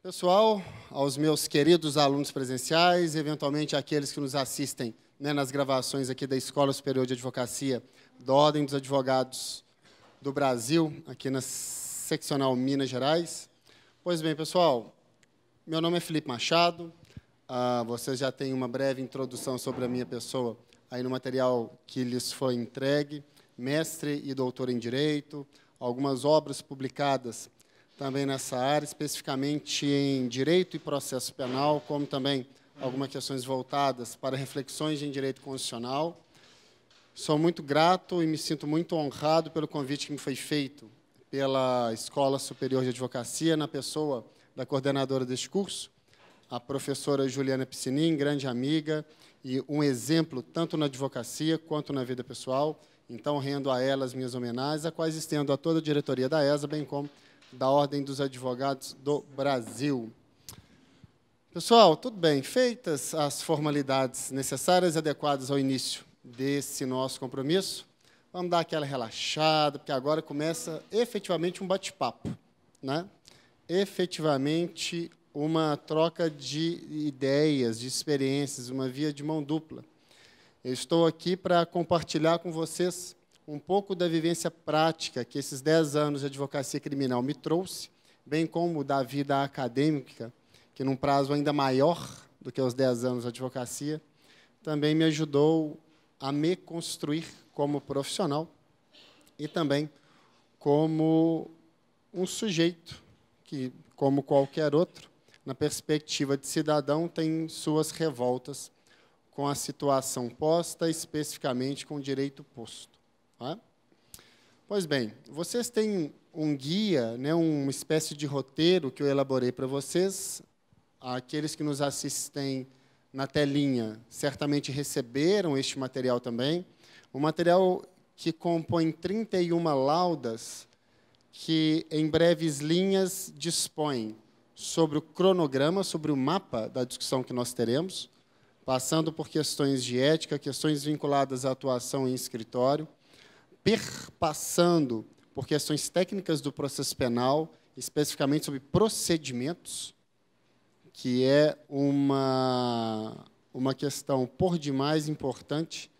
Pessoal, aos meus queridos alunos presenciais, eventualmente aqueles que nos assistem, né, nas gravações aqui da Escola Superior de Advocacia da Ordem dos Advogados do Brasil, aqui na seccional Minas Gerais. Pois bem, pessoal, meu nome é Felipe Machado, vocês já têm uma breve introdução sobre a minha pessoa aí no material que lhes foi entregue, mestre e doutor em Direito, algumas obras publicadas também nessa área, especificamente em Direito e Processo Penal, como também algumas questões voltadas para reflexões em Direito Constitucional. Sou muito grato e me sinto muito honrado pelo convite que me foi feito pela Escola Superior de Advocacia, na pessoa da coordenadora deste curso, a professora Juliana Piscinin, grande amiga e um exemplo tanto na advocacia quanto na vida pessoal. Então, rendo a ela as minhas homenagens, a quais estendo a toda a diretoria da ESA, bem como da Ordem dos Advogados do Brasil. Pessoal, tudo bem. Feitas as formalidades necessárias e adequadas ao início desse nosso compromisso, vamos dar aquela relaxada, porque agora começa efetivamente um bate-papo, né? Efetivamente uma troca de ideias, de experiências, uma via de mão dupla. Eu estou aqui para compartilhar com vocês um pouco da vivência prática que esses 10 anos de advocacia criminal me trouxe, bem como da vida acadêmica, que num prazo ainda maior do que os 10 anos de advocacia, também me ajudou a me construir como profissional e também como um sujeito que, como qualquer outro, na perspectiva de cidadão, tem suas revoltas com a situação posta, especificamente com o direito posto. Tá? Pois bem, vocês têm um guia, né, uma espécie de roteiro que eu elaborei para vocês. Aqueles que nos assistem na telinha certamente receberam este material também. Um material que compõe 31 laudas que, em breves linhas, dispõem sobre o cronograma, sobre o mapa da discussão que nós teremos, passando por questões de ética, questões vinculadas à atuação em escritório, perpassando por questões técnicas do processo penal, especificamente sobre procedimentos, que é uma questão por demais importante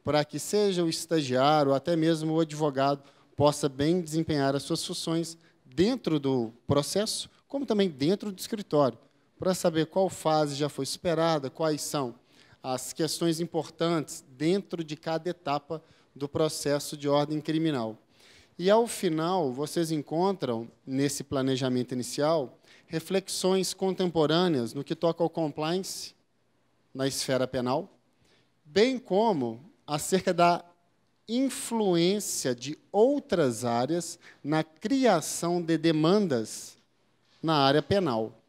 para que seja o estagiário ou até mesmo o advogado possa bem desempenhar as suas funções dentro do processo, como também dentro do escritório, para saber qual fase já foi superada, quais são as questões importantes dentro de cada etapa do processo de ordem criminal. E, ao final, vocês encontram, nesse planejamento inicial, reflexões contemporâneas no que toca ao compliance na esfera penal, bem como acerca da influência de outras áreas na criação de demandas na área penal.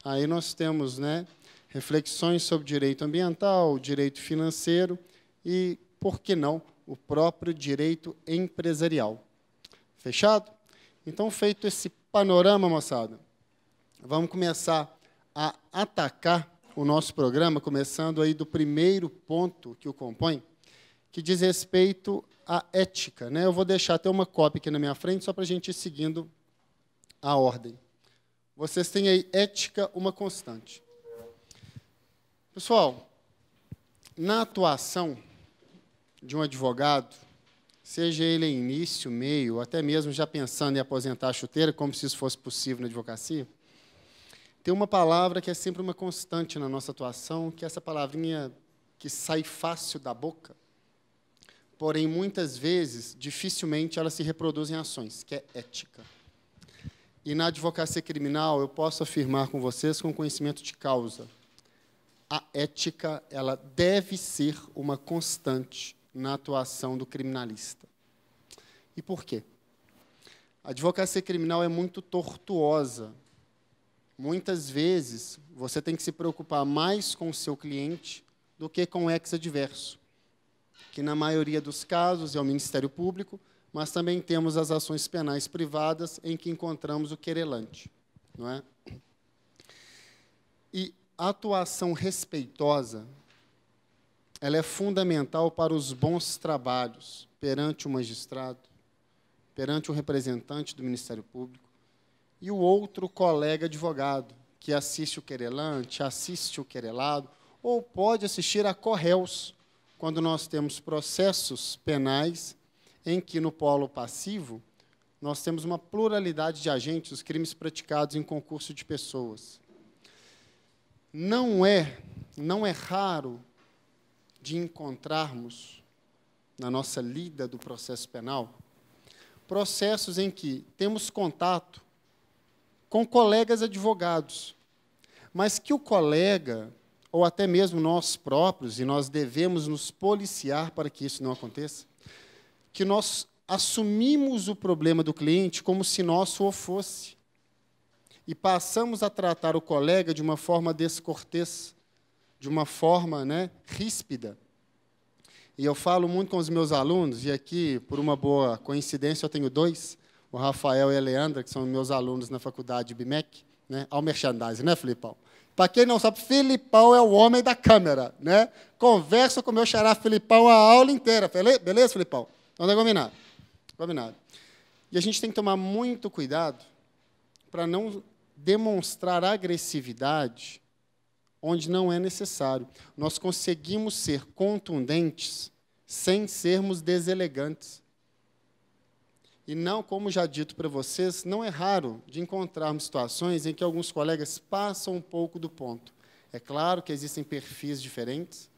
Aí nós temos, né, reflexões sobre direito ambiental, direito financeiro e, por que não, o próprio direito empresarial. Fechado? Então, feito esse panorama, moçada, vamos começar a atacar o nosso programa, começando aí do primeiro ponto que o compõe, que diz respeito à ética, né? Eu vou deixar até uma cópia aqui na minha frente, só para a gente ir seguindo a ordem. Vocês têm aí ética, uma constante. Pessoal, na atuação de um advogado, seja ele em início, meio, ou até mesmo já pensando em aposentar a chuteira, como se isso fosse possível na advocacia, tem uma palavra que é sempre uma constante na nossa atuação, que é essa palavrinha que sai fácil da boca, porém, muitas vezes, dificilmente ela se reproduz em ações, que é ética. E na advocacia criminal, eu posso afirmar com vocês, com conhecimento de causa, a ética ela deve ser uma constante na atuação do criminalista. E por quê? A advocacia criminal é muito tortuosa. Muitas vezes, você tem que se preocupar mais com o seu cliente do que com o ex-adverso, que, na maioria dos casos, é o Ministério Público, mas também temos as ações penais privadas em que encontramos o querelante, não é? E a atuação respeitosa, ela é fundamental para os bons trabalhos perante o magistrado, perante o representante do Ministério Público e o outro colega advogado, que assiste o querelante, assiste o querelado, ou pode assistir a corréus, quando nós temos processos penais em que, no polo passivo, nós temos uma pluralidade de agentes, os crimes praticados em concurso de pessoas. Não é raro de encontrarmos, na nossa lida do processo penal, processos em que temos contato com colegas advogados, mas que o colega, ou até mesmo nós próprios, e nós devemos nos policiar para que isso não aconteça, que nós assumimos o problema do cliente como se nosso o fosse, e passamos a tratar o colega de uma forma descortês, de uma forma, ríspida. E eu falo muito com os meus alunos, e aqui, por uma boa coincidência, eu tenho dois, o Rafael e a Leandra, que são meus alunos na faculdade BMEC, ao merchandising, né, Filipão? Para quem não sabe, Filipão é o homem da câmera, né? Conversa com o meu xará Filipão a aula inteira, beleza, Filipão? Então, tá combinado. Combinado. E a gente tem que tomar muito cuidado para não demonstrar agressividade onde não é necessário. Nós conseguimos ser contundentes sem sermos deselegantes. E não, como já dito para vocês, não é raro de encontrarmos situações em que alguns colegas passam um pouco do ponto. É claro que existem perfis diferentes,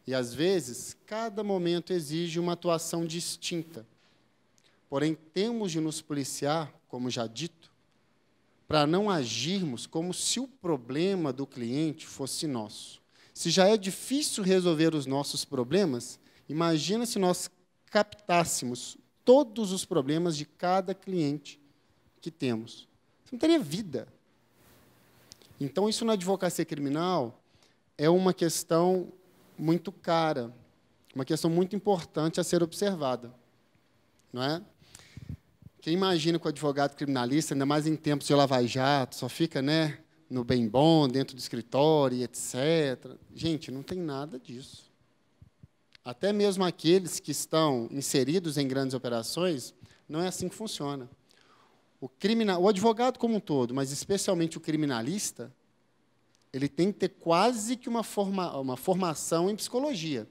e, às vezes, cada momento exige uma atuação distinta. Porém, temos de nos policiar, como já dito, para não agirmos como se o problema do cliente fosse nosso. Se já é difícil resolver os nossos problemas, imagina se nós captássemos todos os problemas de cada cliente que temos. Você não teria vida. Então, isso na advocacia criminal é uma questão muito cara, uma questão muito importante a ser observada. Não é? Quem imagina que o advogado criminalista, ainda mais em tempos de lava-jato, só fica no bem bom, dentro do escritório, etc. Gente, não tem nada disso. Até mesmo aqueles que estão inseridos em grandes operações, não é assim que funciona. O advogado como um todo, mas especialmente o criminalista, ele tem que ter quase que uma formação em psicologia.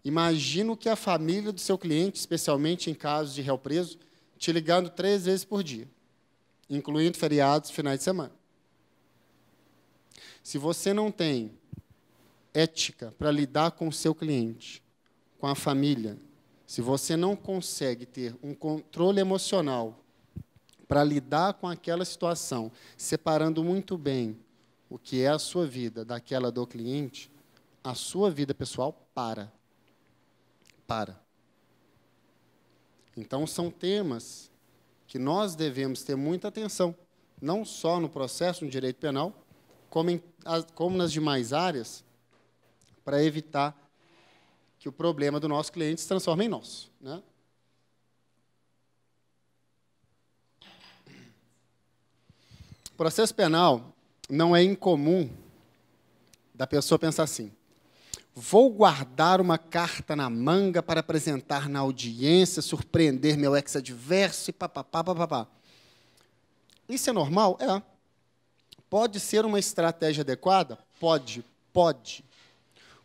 Imagino que a família do seu cliente, especialmente em casos de réu preso, te ligando 3 vezes por dia, incluindo feriados, finais de semana. Se você não tem ética para lidar com o seu cliente, com a família, se você não consegue ter um controle emocional para lidar com aquela situação, separando muito bem o que é a sua vida daquela do cliente, a sua vida pessoal para. Então, são temas que nós devemos ter muita atenção, não só no processo no direito penal, como nas demais áreas, para evitar que o problema do nosso cliente se transforme em nosso. O processo penal não é incomum da pessoa pensar assim: vou guardar uma carta na manga para apresentar na audiência, surpreender meu ex-adverso e papapá. Isso é normal? É. Pode ser uma estratégia adequada? Pode.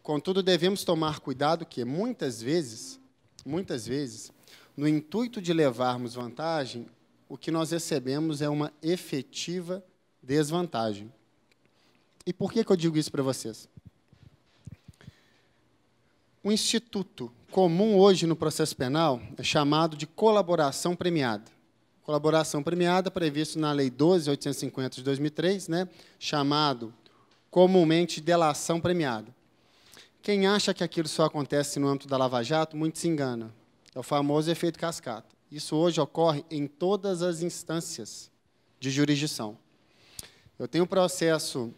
Contudo, devemos tomar cuidado que, muitas vezes, no intuito de levarmos vantagem, o que nós recebemos é uma efetiva desvantagem. E por que eu digo isso para vocês? O instituto comum hoje no processo penal é chamado de colaboração premiada. Colaboração premiada, previsto na Lei 12.850 de 2003, chamado comumente de delação premiada. Quem acha que aquilo só acontece no âmbito da Lava Jato, muito se engana. É o famoso efeito cascata. Isso hoje ocorre em todas as instâncias de jurisdição. Eu tenho processo,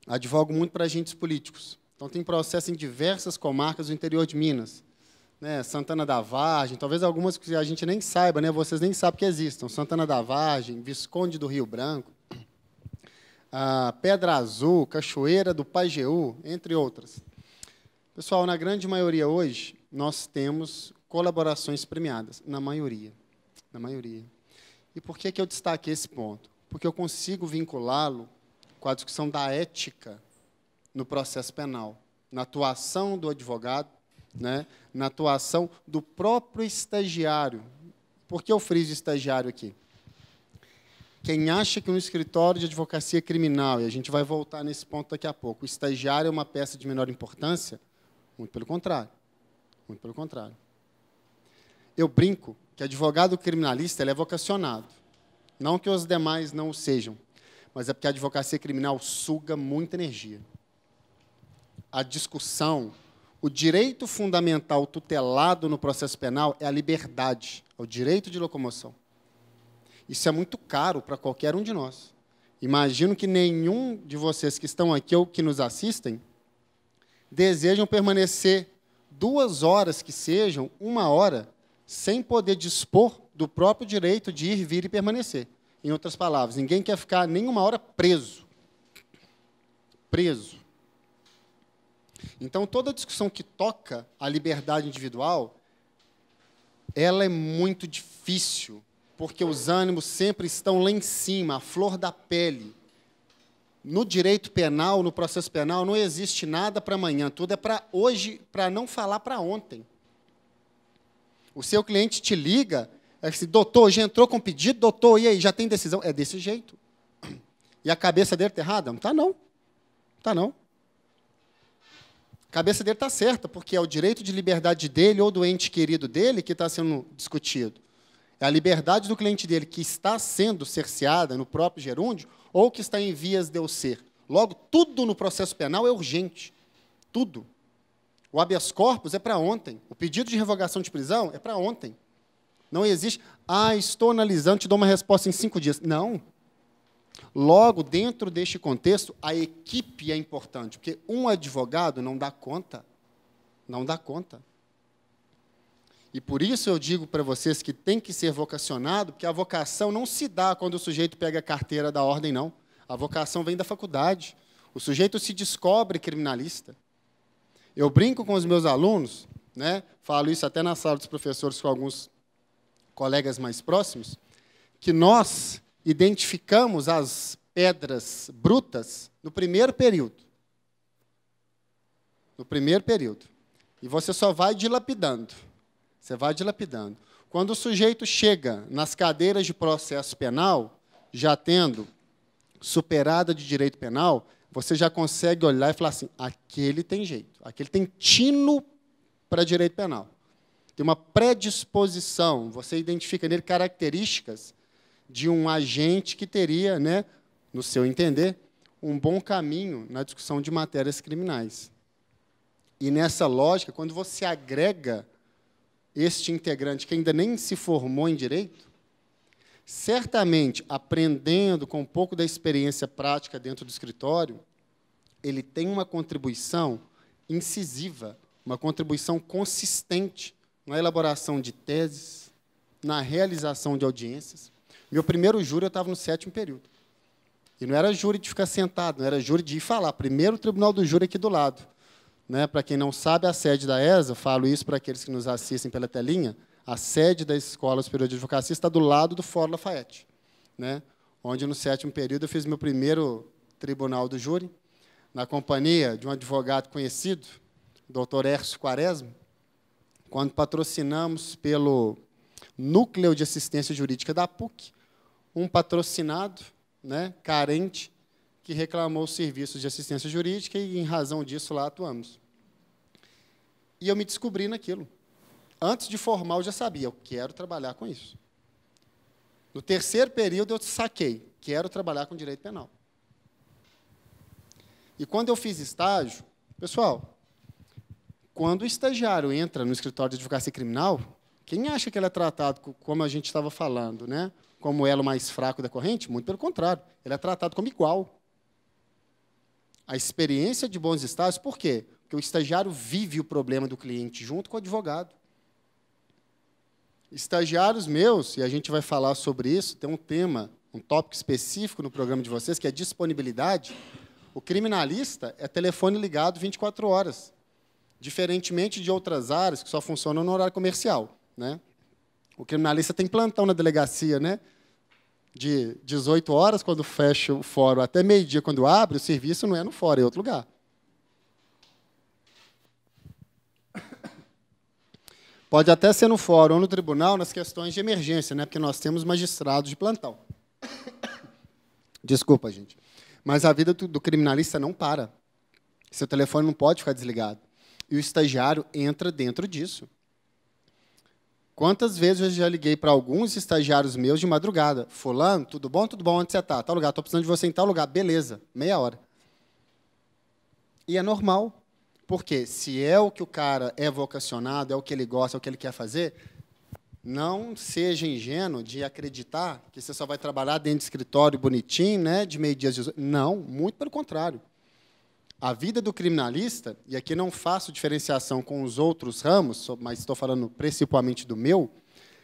advogo muito para agentes políticos. Então, tem processo em diversas comarcas do interior de Minas. Santana da Vargem, talvez algumas que a gente nem saiba, vocês nem sabem que existam. Santana da Vargem, Visconde do Rio Branco, Pedra Azul, Cachoeira do Pajeú, entre outras. Pessoal, na grande maioria hoje, nós temos colaborações premiadas, na maioria. E por que eu destaquei esse ponto? Porque eu consigo vinculá-lo com a discussão da ética no processo penal, na atuação do advogado, né, na atuação do próprio estagiário. Por que eu friso estagiário aqui? Quem acha que no escritório de advocacia criminal, e a gente vai voltar nesse ponto daqui a pouco, o estagiário é uma peça de menor importância, muito pelo contrário. Muito pelo contrário. Eu brinco que advogado criminalista ele é vocacionado. Não que os demais não o sejam, mas é porque a advocacia criminal suga muita energia. A discussão, o direito fundamental tutelado no processo penal é a liberdade, é o direito de locomoção. Isso é muito caro para qualquer um de nós. Imagino que nenhum de vocês que estão aqui ou que nos assistem desejam permanecer 2 horas que sejam, 1 hora, sem poder dispor do próprio direito de ir, vir e permanecer. Em outras palavras, ninguém quer ficar nem 1 hora preso. Preso. Então, toda discussão que toca a liberdade individual, ela é muito difícil, porque os ânimos sempre estão lá em cima, à flor da pele. No direito penal, no processo penal, não existe nada para amanhã, tudo é para hoje, para não falar para ontem. O seu cliente te liga, é assim, doutor, já entrou com pedido? Doutor, e aí, já tem decisão? É desse jeito. E a cabeça dele está errada? Não está, não. Está, não. A cabeça dele está certa, porque é o direito de liberdade dele ou do ente querido dele que está sendo discutido. É a liberdade do cliente dele que está sendo cerceada no próprio gerúndio ou que está em vias de eu ser. Logo, tudo no processo penal é urgente. Tudo. O habeas corpus é para ontem. O pedido de revogação de prisão é para ontem. Não existe, estou analisando, te dou uma resposta em 5 dias. Não. Logo, dentro deste contexto, a equipe é importante, porque um advogado não dá conta. Não dá conta. E por isso eu digo para vocês que tem que ser vocacionado, porque a vocação não se dá quando o sujeito pega a carteira da ordem, não. A vocação vem da faculdade. O sujeito se descobre criminalista. Eu brinco com os meus alunos, né, falo isso até na sala dos professores com alguns colegas mais próximos, que nós identificamos as pedras brutas no primeiro período. No primeiro período. E você só vai dilapidando. Você vai dilapidando. Quando o sujeito chega nas cadeiras de processo penal, já tendo superada de direito penal, você já consegue olhar e falar assim, aquele tem jeito, aquele tem tino para direito penal. Tem uma predisposição, você identifica nele características de um agente que teria, né, no seu entender, um bom caminho na discussão de matérias criminais. E nessa lógica, quando você agrega este integrante que ainda nem se formou em direito, certamente, aprendendo com um pouco da experiência prática dentro do escritório, ele tem uma contribuição incisiva, uma contribuição consistente na elaboração de teses, na realização de audiências. Meu primeiro júri eu estava no 7º período. E não era júri de ficar sentado, não era júri de ir falar. Primeiro tribunal do júri aqui do lado. Né? Para quem não sabe, a sede da ESA, falo isso para aqueles que nos assistem pela telinha, a sede da Escola Superior de Advocacia está do lado do Fórum Lafayette, né? Onde, no 7º período, eu fiz meu primeiro tribunal do júri, na companhia de um advogado conhecido, o doutor Hércio Quaresma, quando patrocinamos pelo Núcleo de Assistência Jurídica da PUC, um patrocinado, né, carente, que reclamou os serviços de assistência jurídica e, em razão disso, lá atuamos. E eu me descobri naquilo. Antes de formar, eu já sabia, eu quero trabalhar com isso. No 3º período, eu saquei, quero trabalhar com direito penal. E quando eu fiz estágio, pessoal, quando o estagiário entra no escritório de advocacia criminal, quem acha que ele é tratado, como a gente estava falando, né, como o elo mais fraco da corrente? Muito pelo contrário, ele é tratado como igual. A experiência de bons estágios, por quê? Porque o estagiário vive o problema do cliente junto com o advogado. Estagiários meus, e a gente vai falar sobre isso, tem um tema, um tópico específico no programa de vocês, que é disponibilidade. O criminalista é telefone ligado 24 horas, diferentemente de outras áreas que só funcionam no horário comercial, né? O criminalista tem plantão na delegacia, né? de 18 horas, quando fecha o fórum, até meio-dia, quando abre, o serviço não é no fórum, é em outro lugar. Pode até ser no fórum ou no tribunal, nas questões de emergência, né? Porque nós temos magistrados de plantão. Desculpa, gente. Mas a vida do criminalista não para. Seu telefone não pode ficar desligado. E o estagiário entra dentro disso. Quantas vezes eu já liguei para alguns estagiários meus de madrugada? Fulano, tudo bom? Tudo bom? Onde você está? Tal lugar. Estou precisando de você em tal lugar. Beleza. Meia hora. E é normal. Porque se é o que o cara é vocacionado, é o que ele gosta, é o que ele quer fazer, não seja ingênuo de acreditar que você só vai trabalhar dentro de escritório bonitinho, né, de meio-dia às 18. Não, muito pelo contrário. A vida do criminalista, e aqui não faço diferenciação com os outros ramos, mas estou falando principalmente do meu,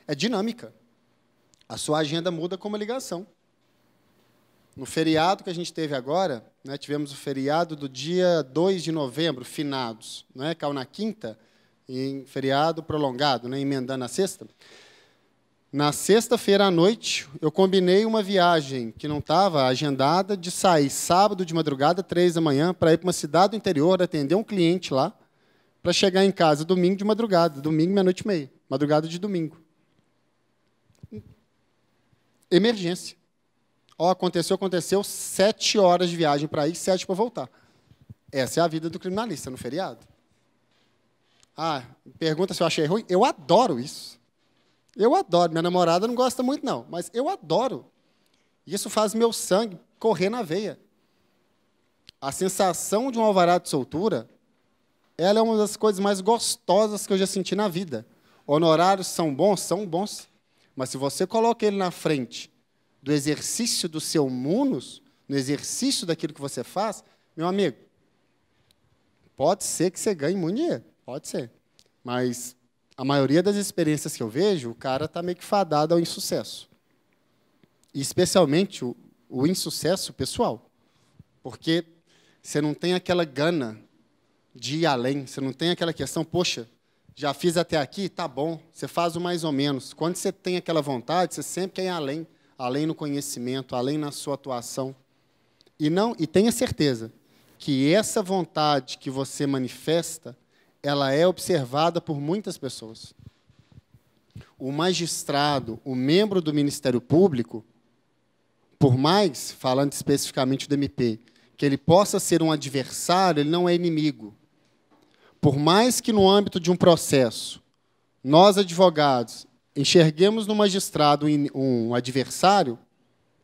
é dinâmica. A sua agenda muda como ligação. No feriado que a gente teve agora, né, tivemos o feriado do dia 2 de novembro, finados, né, caiu na quinta, em feriado prolongado, né, emendando a sexta. Na sexta-feira à noite, eu combinei uma viagem que não estava agendada de sair sábado de madrugada, 3 da manhã, para ir para uma cidade do interior, atender um cliente lá, para chegar em casa domingo de madrugada, domingo, meia-noite e meia, madrugada de domingo. Emergência. Ó, aconteceu, 7 horas de viagem para ir, 7 para voltar. Essa é a vida do criminalista no feriado. Ah, pergunta se eu achei ruim. Eu adoro isso. Eu adoro. Minha namorada não gosta muito, não, mas eu adoro. Isso faz meu sangue correr na veia. A sensação de um alvará de soltura, ela é uma das coisas mais gostosas que eu já senti na vida. Honorários são bons, mas se você coloca ele na frente do exercício do seu munus, no exercício daquilo que você faz, meu amigo, pode ser que você ganhe muito dinheiro, pode ser. Mas a maioria das experiências que eu vejo, o cara está meio que fadado ao insucesso. E especialmente o insucesso pessoal. Porque você não tem aquela gana de ir além, você não tem aquela questão, poxa, já fiz até aqui, tá bom, você faz o mais ou menos. Quando você tem aquela vontade, você sempre quer ir além. Além no conhecimento, além na sua atuação. E tenha certeza que essa vontade que você manifesta, ela é observada por muitas pessoas. O magistrado, o membro do Ministério Público, por mais, falando especificamente do MP, que ele possa ser um adversário, ele não é inimigo. Por mais que no âmbito de um processo, nós, advogados, enxerguemos no magistrado um adversário,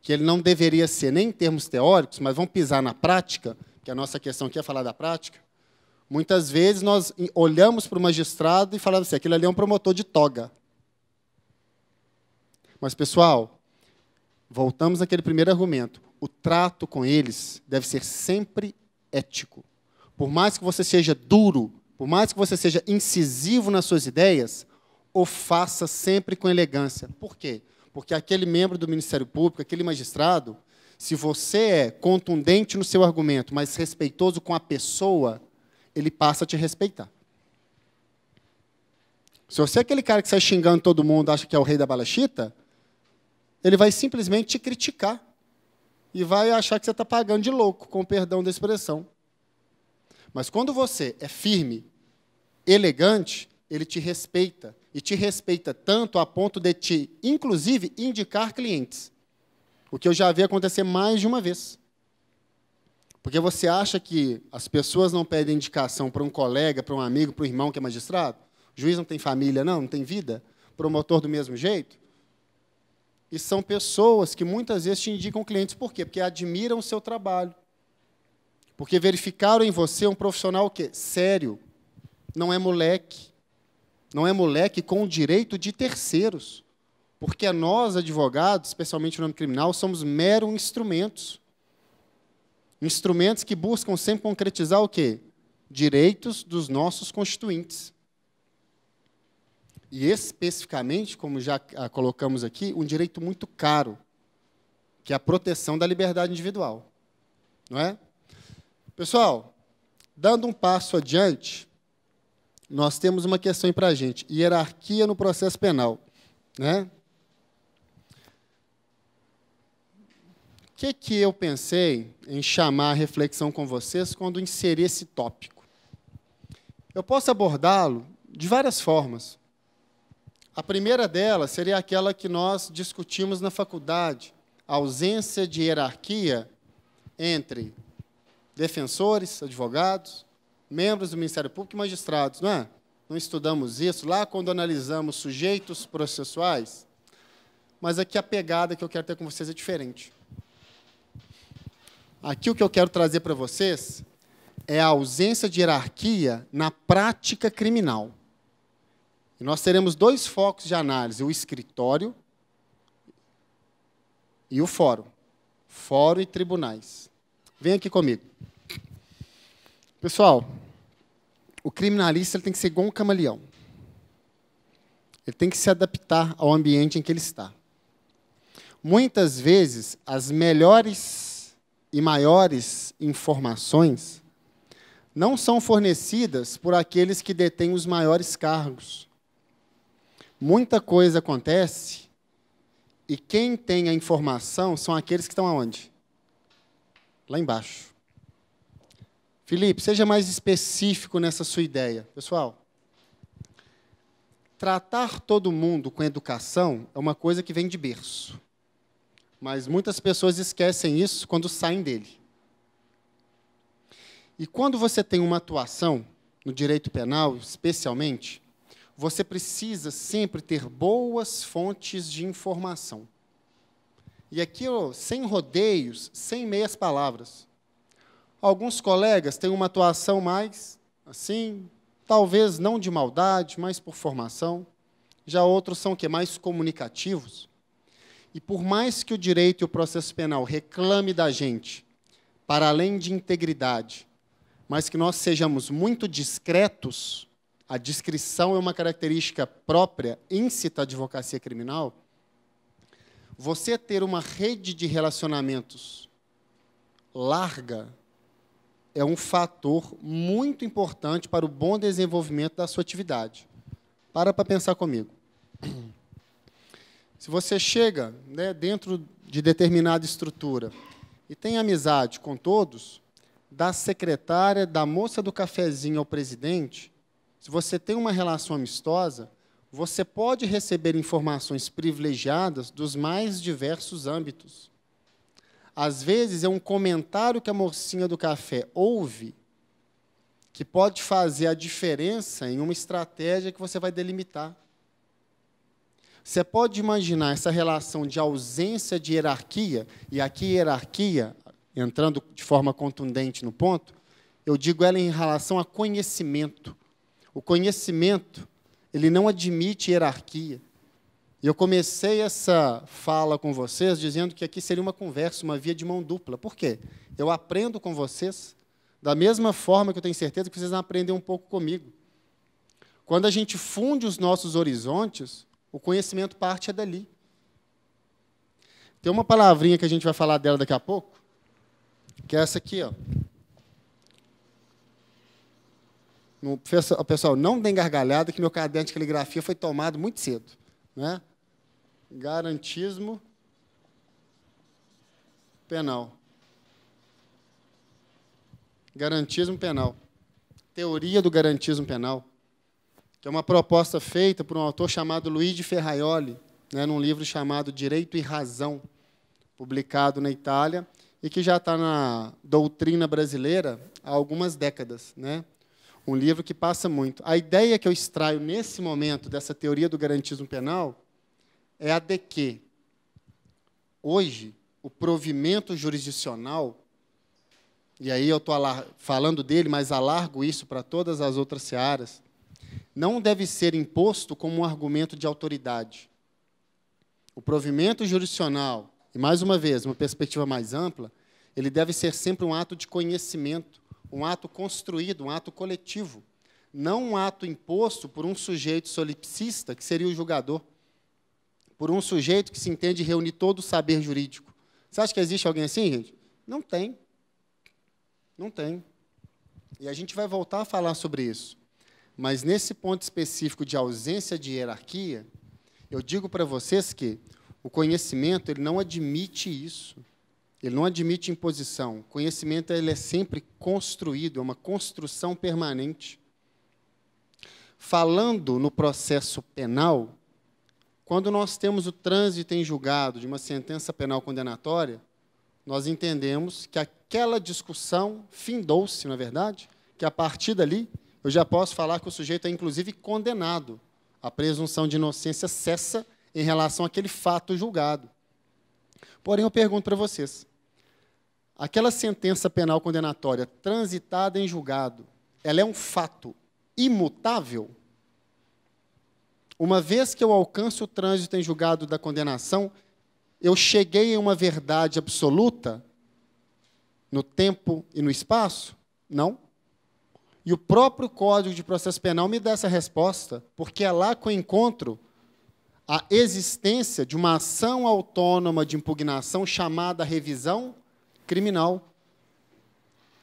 que ele não deveria ser nem em termos teóricos, mas vamos pisar na prática, que a nossa questão aqui é falar da prática, muitas vezes nós olhamos para o magistrado e falamos assim, aquele ali é um promotor de toga. Mas, pessoal, voltamos àquele primeiro argumento. O trato com eles deve ser sempre ético. Por mais que você seja duro, por mais que você seja incisivo nas suas ideias, o faça sempre com elegância. Por quê? Porque aquele membro do Ministério Público, aquele magistrado, se você é contundente no seu argumento, mas respeitoso com a pessoa, ele passa a te respeitar. Se você é aquele cara que sai xingando todo mundo, acha que é o rei da balachita, ele vai simplesmente te criticar e vai achar que você está pagando de louco, com o perdão da expressão. Mas quando você é firme, elegante, ele te respeita. E te respeita tanto a ponto de te, inclusive, indicar clientes. O que eu já vi acontecer mais de uma vez. Porque você acha que as pessoas não pedem indicação para um colega, para um amigo, para um irmão que é magistrado? O juiz não tem família, não tem vida? Promotor do mesmo jeito? E são pessoas que muitas vezes te indicam clientes. Por quê? Porque admiram o seu trabalho. Porque verificaram em você um profissional o quê? Sério. Não é moleque. Não é moleque com o direito de terceiros. Porque nós, advogados, especialmente no âmbito criminal, somos meros instrumentos. Instrumentos que buscam sempre concretizar o quê? Direitos dos nossos constituintes. E, especificamente, como já colocamos aqui, um direito muito caro, que é a proteção da liberdade individual. Não é? Pessoal, dando um passo adiante, nós temos uma questão para a gente, hierarquia no processo penal. Né? que eu pensei em chamar a reflexão com vocês quando inseri esse tópico? Eu posso abordá-lo de várias formas. A primeira delas seria aquela que nós discutimos na faculdade, a ausência de hierarquia entre defensores, advogados, membros do Ministério Público e magistrados, não é? Não estudamos isso lá quando analisamos sujeitos processuais? Mas aqui a pegada que eu quero ter com vocês é diferente. Aqui o que eu quero trazer para vocês é a ausência de hierarquia na prática criminal. E nós teremos dois focos de análise, o escritório e o fórum. Fórum e tribunais. Vem aqui comigo. Pessoal, o criminalista ele tem que ser igual um camaleão. Ele tem que se adaptar ao ambiente em que ele está. Muitas vezes, as melhores e maiores informações não são fornecidas por aqueles que detêm os maiores cargos. Muita coisa acontece e quem tem a informação são aqueles que estão aonde? Lá embaixo. Felipe, seja mais específico nessa sua ideia. Pessoal, tratar todo mundo com educação é uma coisa que vem de berço. Mas muitas pessoas esquecem isso quando saem dele. E quando você tem uma atuação no direito penal, especialmente, você precisa sempre ter boas fontes de informação. E aqui, sem rodeios, sem meias palavras. Alguns colegas têm uma atuação mais, assim, talvez não de maldade, mas por formação. Já outros são mais comunicativos. E por mais que o direito e o processo penal reclame da gente, para além de integridade, mas que nós sejamos muito discretos, a discrição é uma característica própria, íncita à advocacia criminal, você ter uma rede de relacionamentos larga é um fator muito importante para o bom desenvolvimento da sua atividade. Para pensar comigo. Se você chega, né, dentro de determinada estrutura e tem amizade com todos, da secretária, da moça do cafezinho ao presidente, se você tem uma relação amistosa, você pode receber informações privilegiadas dos mais diversos âmbitos. Às vezes, é um comentário que a mocinha do café ouve que pode fazer a diferença em uma estratégia que você vai delimitar. Você pode imaginar essa relação de ausência de hierarquia, e aqui hierarquia, entrando de forma contundente no ponto, eu digo ela em relação a conhecimento. O conhecimento, ele não admite hierarquia. E eu comecei essa fala com vocês dizendo que aqui seria uma conversa, uma via de mão dupla. Por quê? Eu aprendo com vocês, da mesma forma que eu tenho certeza que vocês aprendem um pouco comigo. Quando a gente funde os nossos horizontes, o conhecimento parte dali. Tem uma palavrinha que a gente vai falar dela daqui a pouco, que é essa aqui, ó. Pessoal, não deem gargalhada, que meu caderno de caligrafia foi tomado muito cedo. Né? Garantismo penal. Garantismo penal. Teoria do garantismo penal, que é uma proposta feita por um autor chamado Luigi Ferraioli, né, num livro chamado Direito e Razão, publicado na Itália, e que já está na doutrina brasileira há algumas décadas. Né? Um livro que passa muito. A ideia que eu extraio nesse momento dessa teoria do garantismo penal é a de que, hoje, o provimento jurisdicional, e aí eu estou falando dele, mas alargo isso para todas as outras searas, não deve ser imposto como um argumento de autoridade. O provimento jurisdicional, e mais uma vez, uma perspectiva mais ampla, ele deve ser sempre um ato de conhecimento, um ato construído, um ato coletivo, não um ato imposto por um sujeito solipsista, que seria o julgador, por um sujeito que se entende reunir todo o saber jurídico. Você acha que existe alguém assim, gente? Não tem. Não tem. E a gente vai voltar a falar sobre isso. Mas, nesse ponto específico de ausência de hierarquia, eu digo para vocês que o conhecimento ele não admite isso. Ele não admite imposição. O conhecimento ele é sempre construído, é uma construção permanente. Falando no processo penal, quando nós temos o trânsito em julgado de uma sentença penal condenatória, nós entendemos que aquela discussão findou-se, não é verdade? Que a partir dali, eu já posso falar que o sujeito é, inclusive, condenado. A presunção de inocência cessa em relação àquele fato julgado. Porém, eu pergunto para vocês, aquela sentença penal condenatória transitada em julgado, ela é um fato imutável? Uma vez que eu alcanço o trânsito em julgado da condenação, eu cheguei a uma verdade absoluta no tempo e no espaço? Não. E o próprio Código de Processo Penal me dá essa resposta, porque é lá que eu encontro a existência de uma ação autônoma de impugnação chamada revisão criminal,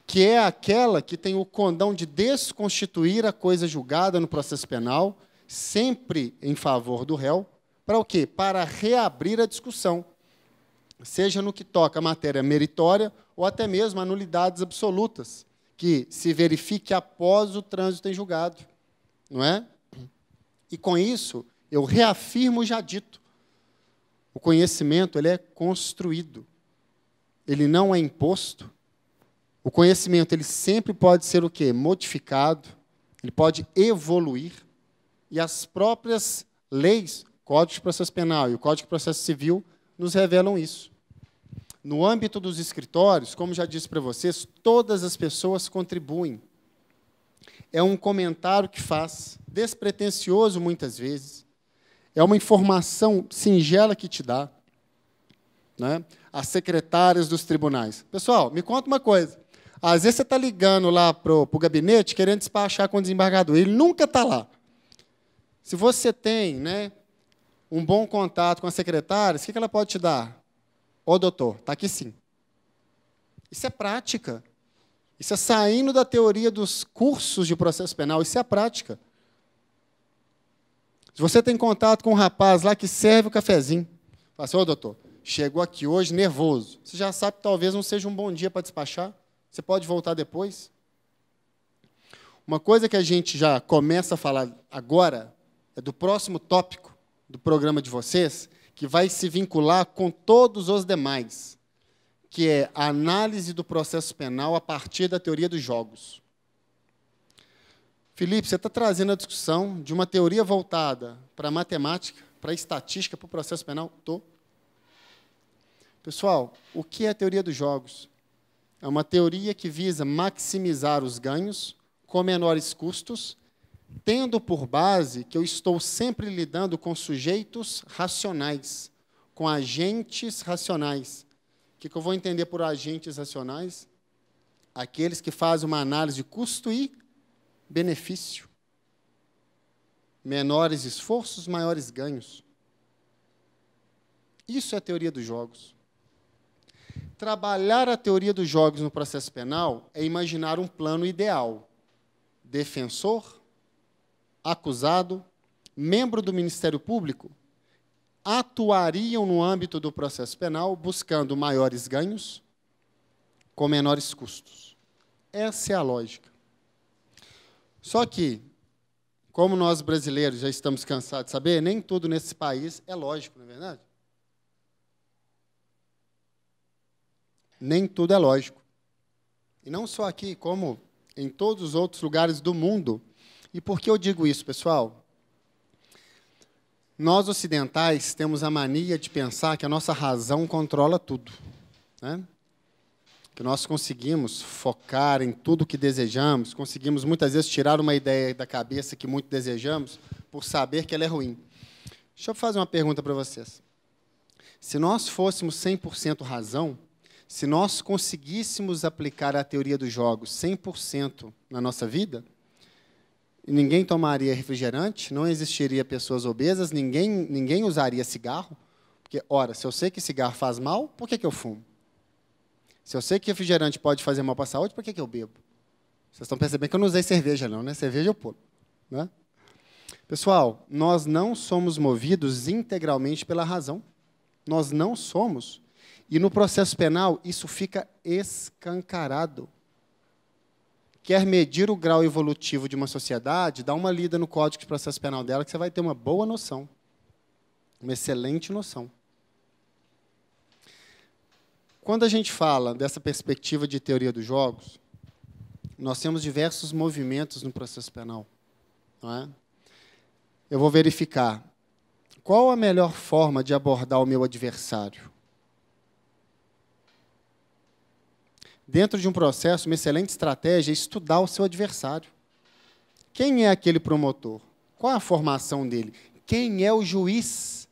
que é aquela que tem o condão de desconstituir a coisa julgada no processo penal, sempre em favor do réu, para o quê? Para reabrir a discussão, seja no que toca a matéria meritória ou até mesmo a nulidades absolutas, que se verifique após o trânsito em julgado, não é? E com isso, eu reafirmo o já dito. O conhecimento ele é construído, ele não é imposto. O conhecimento ele sempre pode ser o quê? Modificado, ele pode evoluir, e as próprias leis, Código de Processo Penal e o Código de Processo Civil, nos revelam isso. No âmbito dos escritórios, como já disse para vocês, todas as pessoas contribuem. É um comentário que faz, despretensioso muitas vezes, é uma informação singela que te dá, né? As secretárias dos tribunais. Pessoal, me conta uma coisa. Às vezes você está ligando lá para o gabinete querendo despachar com o desembargador. Ele nunca está lá. Se você tem, né, um bom contato com a secretária, o que ela pode te dar? Ô, doutor, está aqui sim. Isso é prática. Isso é saindo da teoria dos cursos de processo penal. Isso é a prática. Se você tem contato com um rapaz lá que serve o cafezinho, fala assim, ô, doutor, chegou aqui hoje nervoso. Você já sabe que talvez não seja um bom dia para despachar. Você pode voltar depois. Uma coisa que a gente já começa a falar agora é do próximo tópico do programa de vocês, que vai se vincular com todos os demais, que é a análise do processo penal a partir da teoria dos jogos. Felipe, você está trazendo a discussão de uma teoria voltada para a matemática, para a estatística, para o processo penal? Estou. Pessoal, o que é a teoria dos jogos? É uma teoria que visa maximizar os ganhos com menores custos, tendo por base que eu estou sempre lidando com sujeitos racionais, com agentes racionais. O que eu vou entender por agentes racionais? Aqueles que fazem uma análise de custo e benefício. Menores esforços, maiores ganhos. Isso é a teoria dos jogos. Trabalhar a teoria dos jogos no processo penal é imaginar um plano ideal. Defensor, acusado, membro do Ministério Público, atuariam no âmbito do processo penal buscando maiores ganhos com menores custos. Essa é a lógica. Só que, como nós brasileiros já estamos cansados de saber, nem tudo nesse país é lógico, não é verdade? Nem tudo é lógico. E não só aqui, como em todos os outros lugares do mundo. E por que eu digo isso, pessoal? Nós, ocidentais, temos a mania de pensar que a nossa razão controla tudo, né? Que nós conseguimos focar em tudo o que desejamos, conseguimos muitas vezes tirar uma ideia da cabeça que muito desejamos, por saber que ela é ruim. Deixa eu fazer uma pergunta para vocês. Se nós fôssemos 100% razão, se nós conseguíssemos aplicar a teoria dos jogos 100% na nossa vida, ninguém tomaria refrigerante, não existiria pessoas obesas, ninguém usaria cigarro, porque, ora, se eu sei que cigarro faz mal, por que eu fumo? Se eu sei que refrigerante pode fazer mal para a saúde, por que eu bebo? Vocês estão percebendo que eu não usei cerveja, não, né? Cerveja eu pulo, né? Pessoal, nós não somos movidos integralmente pela razão. Nós não somos. E no processo penal, isso fica escancarado. Quer medir o grau evolutivo de uma sociedade, dá uma lida no Código de Processo Penal dela, que você vai ter uma boa noção, uma excelente noção. Quando a gente fala dessa perspectiva de teoria dos jogos, nós temos diversos movimentos no processo penal. Não é? Eu vou verificar qual a melhor forma de abordar o meu adversário. Dentro de um processo, uma excelente estratégia é estudar o seu adversário. Quem é aquele promotor? Qual a formação dele? Quem é o juiz?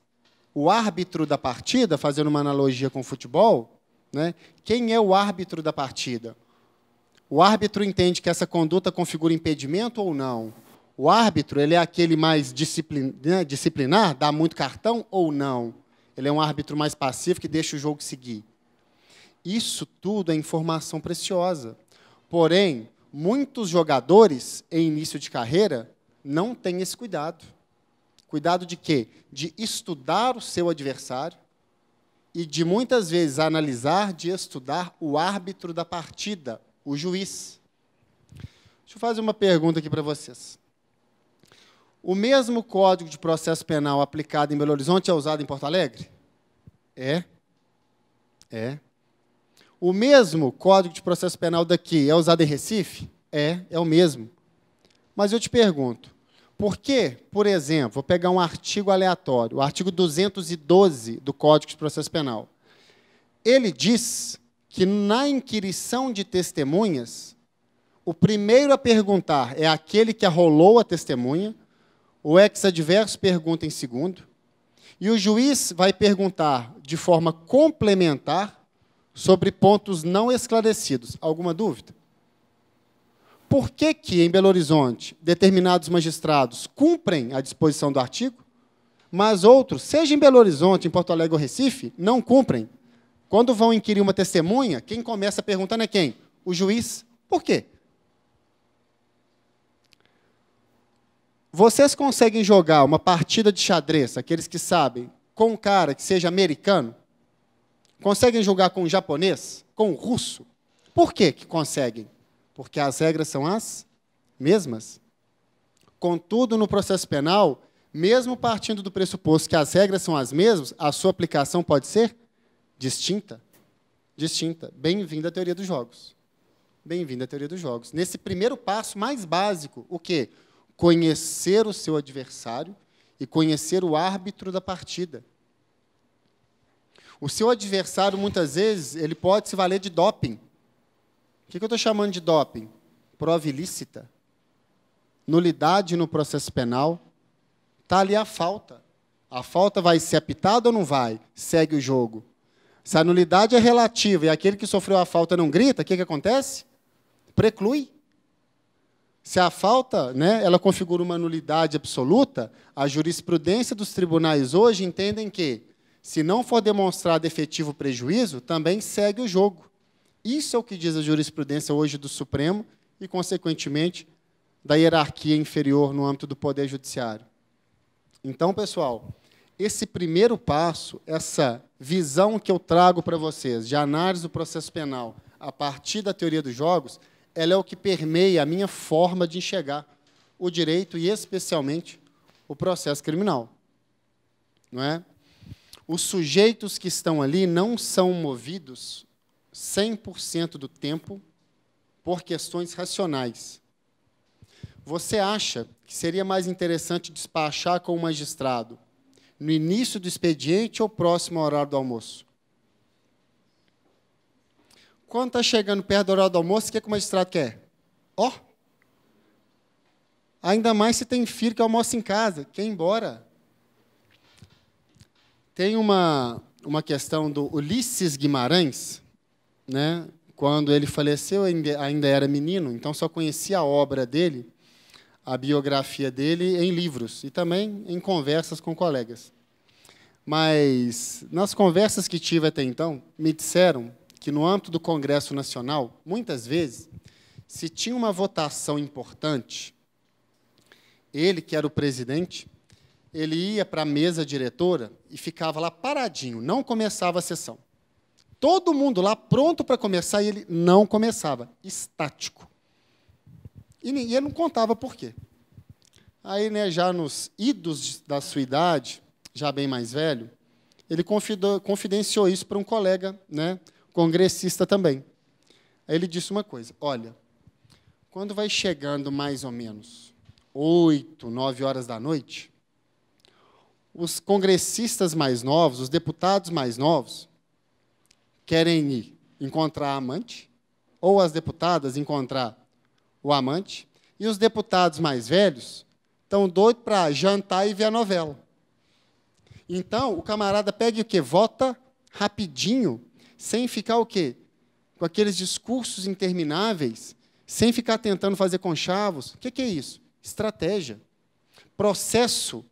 O árbitro da partida, fazendo uma analogia com o futebol, né? Quem é o árbitro da partida? O árbitro entende que essa conduta configura impedimento ou não? O árbitro, ele é aquele mais disciplinar, dá muito cartão ou não? Ele é um árbitro mais passivo que deixa o jogo seguir. Isso tudo é informação preciosa. Porém, muitos jogadores, em início de carreira, não têm esse cuidado. Cuidado de quê? De estudar o seu adversário e de, muitas vezes, analisar, de estudar o árbitro da partida, o juiz. Deixa eu fazer uma pergunta aqui para vocês. O mesmo Código de Processo Penal aplicado em Belo Horizonte é usado em Porto Alegre? É. É. O mesmo Código de Processo Penal daqui é usado em Recife? É o mesmo. Mas eu te pergunto, por que, por exemplo, vou pegar um artigo aleatório, o artigo 212 do Código de Processo Penal. Ele diz que, na inquirição de testemunhas, o primeiro a perguntar é aquele que arrolou a testemunha, o ex-adverso pergunta em segundo, e o juiz vai perguntar de forma complementar sobre pontos não esclarecidos. Alguma dúvida? Por que que, em Belo Horizonte, determinados magistrados cumprem a disposição do artigo, mas outros, seja em Belo Horizonte, em Porto Alegre ou Recife, não cumprem? Quando vão inquirir uma testemunha, quem começa perguntando é quem? O juiz. Por quê? Vocês conseguem jogar uma partida de xadrez, aqueles que sabem, com um cara que seja americano? Conseguem jogar com um japonês? Com um russo? Por que que conseguem? Porque as regras são as mesmas. Contudo, no processo penal, mesmo partindo do pressuposto que as regras são as mesmas, a sua aplicação pode ser distinta. Distinta. Bem-vindo à teoria dos jogos. Bem-vindo à teoria dos jogos. Nesse primeiro passo mais básico, o quê? Conhecer o seu adversário e conhecer o árbitro da partida. O seu adversário, muitas vezes, ele pode se valer de doping. O que eu estou chamando de doping? Prova ilícita. Nulidade no processo penal. Está ali a falta. A falta vai ser apitada ou não vai? Segue o jogo. Se a nulidade é relativa e aquele que sofreu a falta não grita, o que acontece? Preclui. Se a falta, né, ela configura uma nulidade absoluta, a jurisprudência dos tribunais hoje entendem que, se não for demonstrado efetivo prejuízo, também segue o jogo. Isso é o que diz a jurisprudência hoje do Supremo e, consequentemente, da hierarquia inferior no âmbito do Poder Judiciário. Então, pessoal, esse primeiro passo, essa visão que eu trago para vocês de análise do processo penal a partir da teoria dos jogos, ela é o que permeia a minha forma de enxergar o direito e, especialmente, o processo criminal. Não é? Os sujeitos que estão ali não são movidos 100% do tempo por questões racionais. Você acha que seria mais interessante despachar com o magistrado no início do expediente ou próximo ao horário do almoço? Quando está chegando perto do horário do almoço, o que o magistrado quer? Ó! Ainda mais se tem filho que almoça em casa, quer ir embora. Tem uma questão do Ulisses Guimarães, né? Quando ele faleceu, ainda era menino, então só conhecia a obra dele, a biografia dele, em livros e também em conversas com colegas. Mas, nas conversas que tive até então, me disseram que, no âmbito do Congresso Nacional, muitas vezes, se tinha uma votação importante, ele, que era o presidente, ele ia para a mesa diretora e ficava lá paradinho, não começava a sessão. Todo mundo lá pronto para começar e ele não começava, estático. E ele não contava por quê. Aí, né, já nos idos da sua idade, já bem mais velho, ele confidenciou isso para um colega, né, congressista também. Aí ele disse uma coisa: olha, quando vai chegando mais ou menos 8, 9 horas da noite, os congressistas mais novos, os deputados mais novos, querem ir encontrar a amante, ou as deputadas encontrar o amante, e os deputados mais velhos estão doidos para jantar e ver a novela. Então, o camarada pega e o quê? Vota rapidinho, sem ficar o quê? Com aqueles discursos intermináveis, sem ficar tentando fazer conchavos. O que é isso? Estratégia. Processo,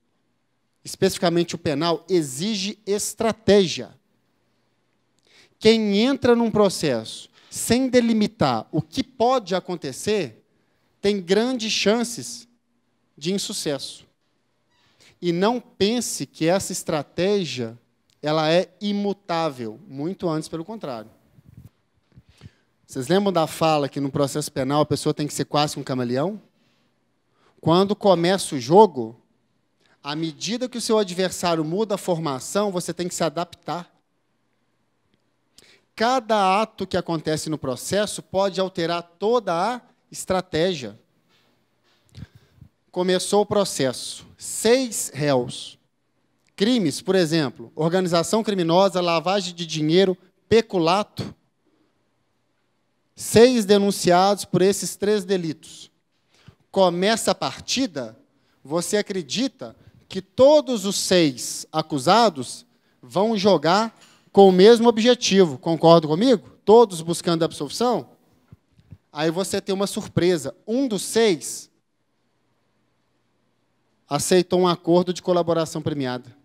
especificamente o penal, exige estratégia. Quem entra num processo sem delimitar o que pode acontecer, tem grandes chances de insucesso. E não pense que essa estratégia ela é imutável, muito antes, pelo contrário. Vocês lembram da fala que no processo penal a pessoa tem que ser quase um camaleão? Quando começa o jogo, à medida que o seu adversário muda a formação, você tem que se adaptar. Cada ato que acontece no processo pode alterar toda a estratégia. Começou o processo. 6 réus. Crimes, por exemplo, organização criminosa, lavagem de dinheiro, peculato. 6 denunciados por esses 3 delitos. Começa a partida, você acredita que todos os 6 acusados vão jogar com o mesmo objetivo. Concorda comigo? Todos buscando a absolvição? Aí você tem uma surpresa. Um dos 6 aceitou um acordo de colaboração premiada.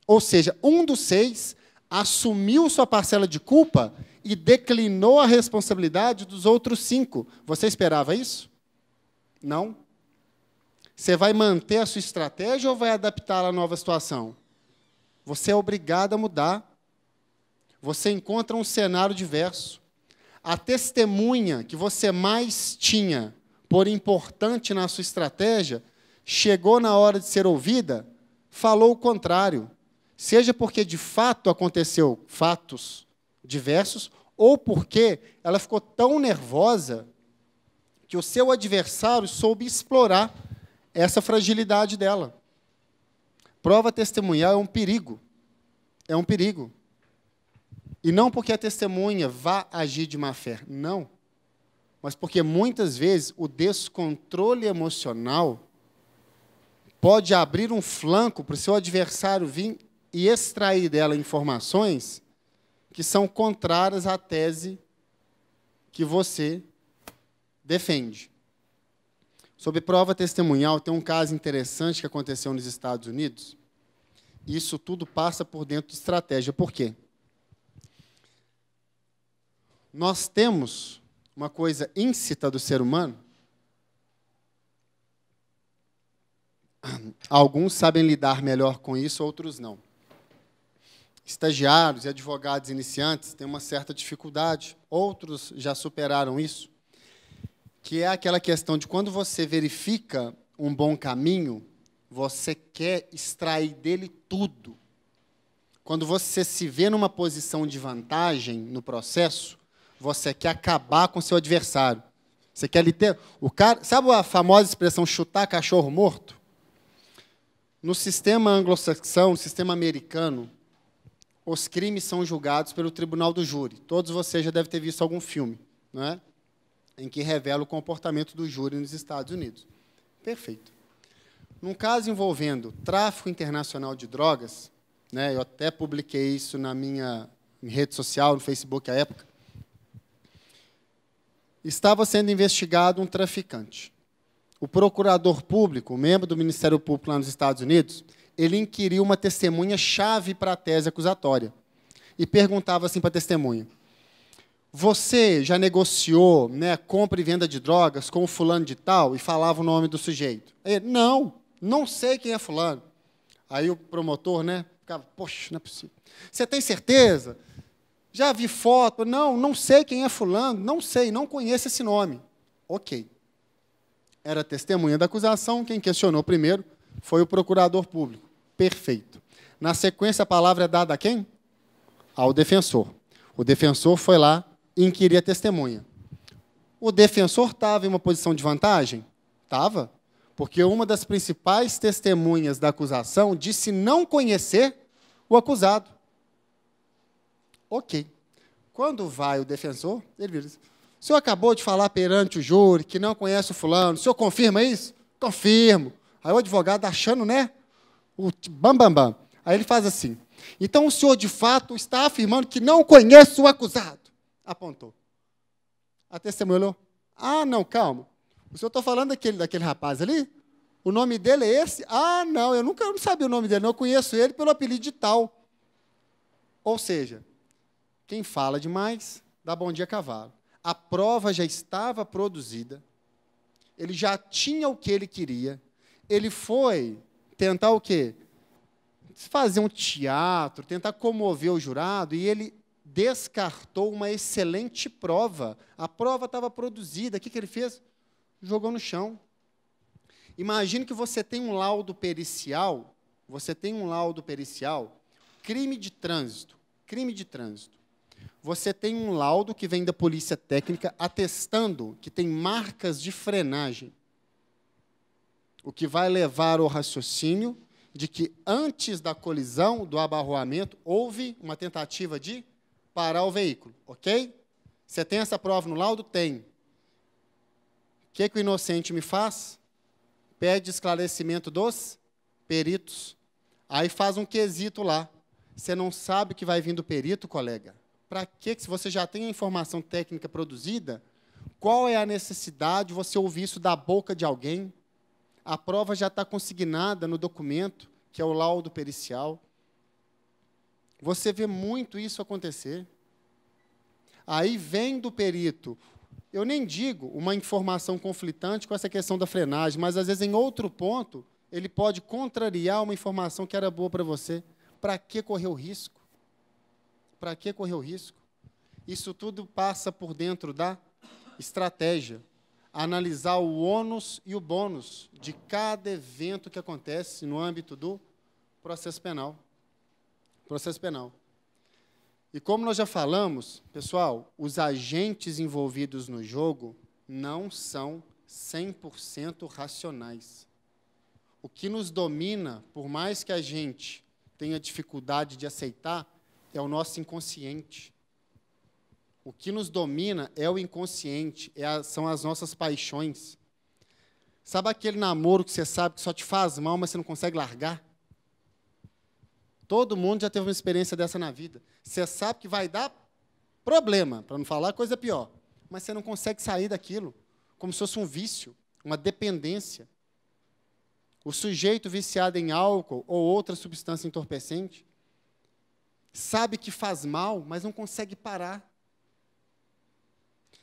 Ou seja, um dos 6 assumiu sua parcela de culpa e declinou a responsabilidade dos outros 5. Você esperava isso? Não. Você vai manter a sua estratégia ou vai adaptá-la à nova situação? Você é obrigado a mudar. Você encontra um cenário diverso. A testemunha que você mais tinha por importante na sua estratégia, chegou na hora de ser ouvida, falou o contrário. Seja porque, de fato, aconteceu fatos diversos, ou porque ela ficou tão nervosa que o seu adversário soube explorar essa fragilidade dela. Prova testemunhal é um perigo. É um perigo. E não porque a testemunha vá agir de má fé, não. Mas porque, muitas vezes, o descontrole emocional pode abrir um flanco para o seu adversário vir e extrair dela informações que são contrárias à tese que você defende. Sobre prova testemunhal, tem um caso interessante que aconteceu nos Estados Unidos. Isso tudo passa por dentro de estratégia. Por quê? Nós temos uma coisa íncita do ser humano. Alguns sabem lidar melhor com isso, outros não. Estagiários e advogados iniciantes têm uma certa dificuldade, outros já superaram isso, que é aquela questão de quando você verifica um bom caminho, você quer extrair dele tudo. Quando você se vê numa posição de vantagem no processo, você quer acabar com o seu adversário. Você quer ter o cara, sabe a famosa expressão chutar cachorro morto? No sistema anglo-saxão, no sistema americano, os crimes são julgados pelo tribunal do júri. Todos vocês já devem ter visto algum filme, não é? Em que revela o comportamento do júri nos Estados Unidos. Perfeito. Num caso envolvendo tráfico internacional de drogas, né, eu até publiquei isso na minha rede social, no Facebook à época, estava sendo investigado um traficante. O procurador público, membro do Ministério Público lá nos Estados Unidos, ele inquiriu uma testemunha-chave para a tese acusatória e perguntava assim para a testemunha: você já negociou, né, compra e venda de drogas com o fulano de tal? E falava o nome do sujeito. Ele: não sei quem é fulano. Aí o promotor, né, ficava: poxa, não é possível. Você tem certeza? Já vi foto? Não, não sei quem é fulano, não sei, não conheço esse nome. Ok. Era testemunha da acusação, quem questionou primeiro foi o procurador público. Perfeito. Na sequência, a palavra é dada a quem? Ao defensor. O defensor foi lá e inquiria a testemunha. O defensor estava em uma posição de vantagem? Estava. Porque uma das principais testemunhas da acusação disse não conhecer o acusado. Ok. Quando vai o defensor, ele vira: o senhor acabou de falar perante o júri que não conhece o fulano, o senhor confirma isso? Confirmo. Aí o advogado achando, né? O bam, bam, bam. Aí ele faz assim: então o senhor de fato está afirmando que não conhece o acusado? Apontou. A testemunha olhou: ah, não, calma. O senhor está falando daquele rapaz ali? O nome dele é esse? Ah, não, eu não sabia o nome dele, não, eu conheço ele pelo apelido de tal. Ou seja, quem fala demais, dá bom dia a cavalo. A prova já estava produzida, ele já tinha o que ele queria, ele foi tentar o quê? Fazer um teatro, tentar comover o jurado, e ele descartou uma excelente prova. A prova estava produzida, o que ele fez? Jogou no chão. Imagine que você tem um laudo pericial, crime de trânsito. Você tem um laudo que vem da polícia técnica atestando que tem marcas de frenagem, o que vai levar ao raciocínio de que antes da colisão, do abarroamento, houve uma tentativa de parar o veículo, ok? Você tem essa prova no laudo? Tem. O que o inocente me faz? Pede esclarecimento dos peritos. Aí faz um quesito lá. Você não sabe o que vai vir do perito, colega? Para quê? Se você já tem a informação técnica produzida, qual é a necessidade de você ouvir isso da boca de alguém? A prova já está consignada no documento, que é o laudo pericial. Você vê muito isso acontecer. Aí vem do perito, eu nem digo uma informação conflitante com essa questão da frenagem, mas, às vezes, em outro ponto, ele pode contrariar uma informação que era boa para você. Para que correr o risco? Para que correr o risco? Isso tudo passa por dentro da estratégia. Analisar o ônus e o bônus de cada evento que acontece no âmbito do processo penal. Processo penal. E como nós já falamos, pessoal, os agentes envolvidos no jogo não são 100% racionais. O que nos domina, por mais que a gente tenha dificuldade de aceitar, é o nosso inconsciente. O que nos domina é o inconsciente, são as nossas paixões. Sabe aquele namoro que você sabe que só te faz mal, mas você não consegue largar? Todo mundo já teve uma experiência dessa na vida. Você sabe que vai dar problema, para não falar coisa pior, mas você não consegue sair daquilo, como se fosse um vício, uma dependência. O sujeito viciado em álcool ou outra substância entorpecente sabe que faz mal, mas não consegue parar.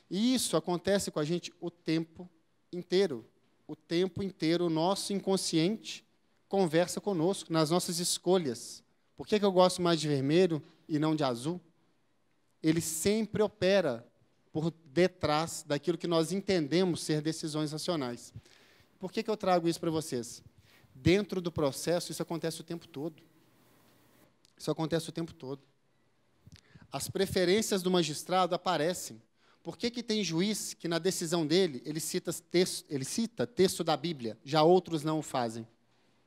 E isso acontece com a gente o tempo inteiro. O tempo inteiro, o nosso inconsciente conversa conosco, nas nossas escolhas. Por que eu gosto mais de vermelho e não de azul? Ele sempre opera por detrás daquilo que nós entendemos ser decisões racionais. Por que eu trago isso para vocês? Dentro do processo, isso acontece o tempo todo. Isso acontece o tempo todo. As preferências do magistrado aparecem. Por que tem juiz que, na decisão dele, ele cita texto da Bíblia, já outros não o fazem?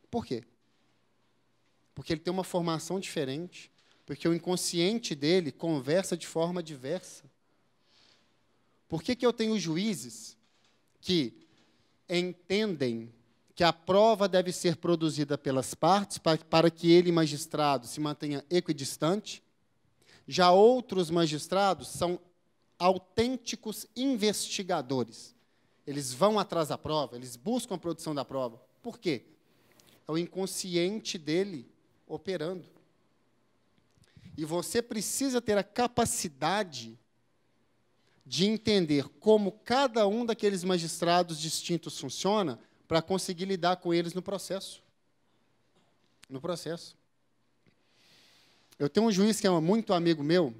Por quê? Porque ele tem uma formação diferente, porque o inconsciente dele conversa de forma diversa. Por que eu tenho juízes que entendem que a prova deve ser produzida pelas partes para que ele, magistrado, se mantenha equidistante? Já outros magistrados são autênticos investigadores. Eles vão atrás da prova, eles buscam a produção da prova. Por quê? É o inconsciente dele operando. E você precisa ter a capacidade de entender como cada um daqueles magistrados distintos funciona para conseguir lidar com eles no processo. No processo. Eu tenho um juiz que é muito amigo meu,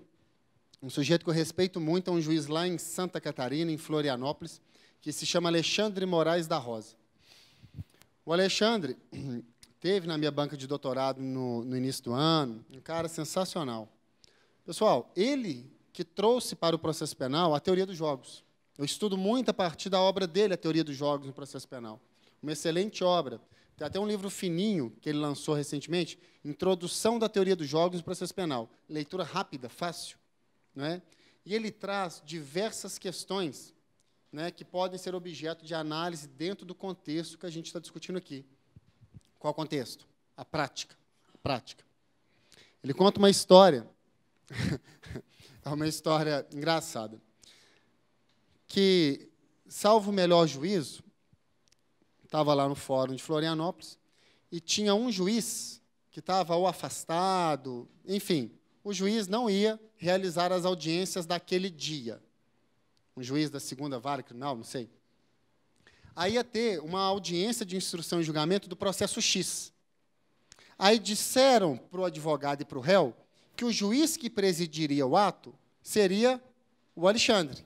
Um sujeito que eu respeito muito é um juiz lá em Santa Catarina, em Florianópolis, que se chama Alexandre Moraes da Rosa. O Alexandre teve na minha banca de doutorado no início do ano, um cara sensacional. Pessoal, ele que trouxe para o processo penal a teoria dos jogos. Eu estudo muito a partir da obra dele, a teoria dos jogos no processo penal. Uma excelente obra. Tem até um livro fininho que ele lançou recentemente, Introdução da Teoria dos Jogos no Processo Penal. Leitura rápida, fácil. Não é? E ele traz diversas questões, né, que podem ser objeto de análise dentro do contexto que a gente está discutindo aqui. Qual contexto? A prática. A prática. Ele conta uma história, é uma história engraçada, que, salvo o melhor juízo, estava lá no fórum de Florianópolis, e tinha um juiz que estava ou afastado, enfim, o juiz não ia realizar as audiências daquele dia. Um juiz da segunda vara criminal, não sei. Aí ia ter uma audiência de instrução e julgamento do processo X. Aí disseram para o advogado e para o réu que o juiz que presidiria o ato seria o Alexandre.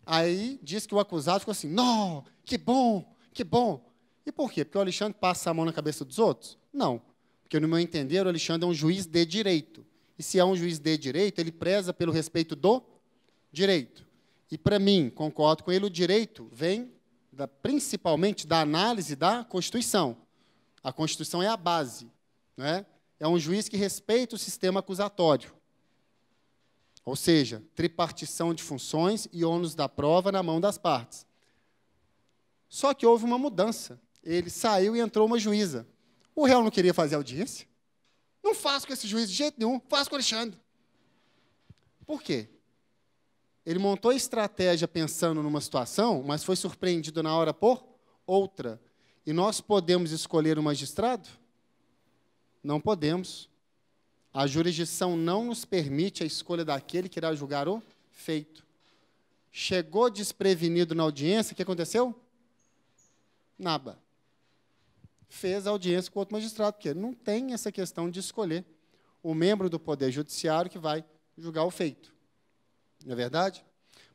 Aí diz que o acusado ficou assim, não, que bom, que bom. E por quê? Porque o Alexandre passa a mão na cabeça dos outros? Não. Porque, no meu entender, o Alexandre é um juiz de direito. E se é um juiz de direito, ele preza pelo respeito do direito. E, para mim, concordo com ele, o direito vem principalmente da análise da Constituição. A Constituição é a base. Né? É um juiz que respeita o sistema acusatório. Ou seja, tripartição de funções e ônus da prova na mão das partes. Só que houve uma mudança. Ele saiu e entrou uma juíza. O réu não queria fazer audiência? Não faço com esse juiz de jeito nenhum, faço com o Alexandre. Por quê? Ele montou a estratégia pensando numa situação, mas foi surpreendido na hora por outra. E nós podemos escolher um magistrado? Não podemos. A jurisdição não nos permite a escolha daquele que irá julgar o feito. Chegou desprevenido na audiência, o que aconteceu? Nada. Fez a audiência com outro magistrado, porque não tem essa questão de escolher o membro do Poder Judiciário que vai julgar o feito. Não é verdade?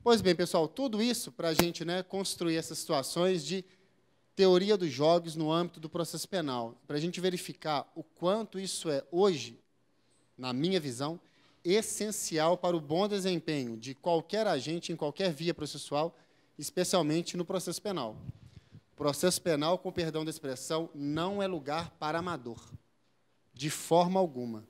Pois bem, pessoal, tudo isso para a gente, né, construir essas situações de teoria dos jogos no âmbito do processo penal, para a gente verificar o quanto isso é, hoje, na minha visão, essencial para o bom desempenho de qualquer agente em qualquer via processual, especialmente no processo penal. Processo penal, com perdão da expressão, não é lugar para amador, de forma alguma.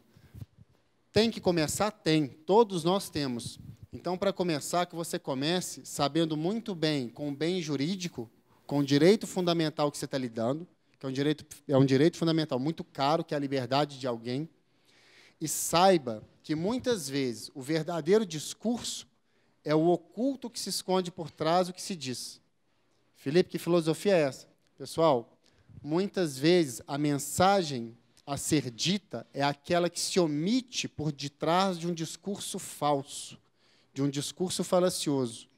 Tem que começar? Tem. Todos nós temos. Então, para começar, que você comece sabendo muito bem, com o bem jurídico, com o direito fundamental que você está lidando, que é um direito fundamental muito caro, que é a liberdade de alguém, e saiba que, muitas vezes, o verdadeiro discurso é o oculto que se esconde por trás do que se diz. Felipe, que filosofia é essa? Pessoal, muitas vezes a mensagem a ser dita é aquela que se omite por detrás de um discurso falso, de um discurso falacioso.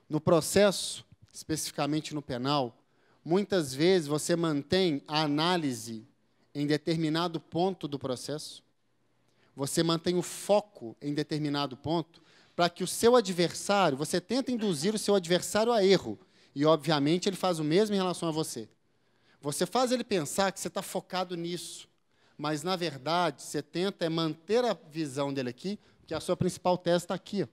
No processo, especificamente no penal, muitas vezes você mantém a análise em determinado ponto do processo, você mantém o foco em determinado ponto, para que o seu adversário, você tenta induzir o seu adversário a erro, e, obviamente, ele faz o mesmo em relação a você. Você faz ele pensar que você está focado nisso, mas, na verdade, você tenta manter a visão dele aqui, porque a sua principal tese está aqui. Ó.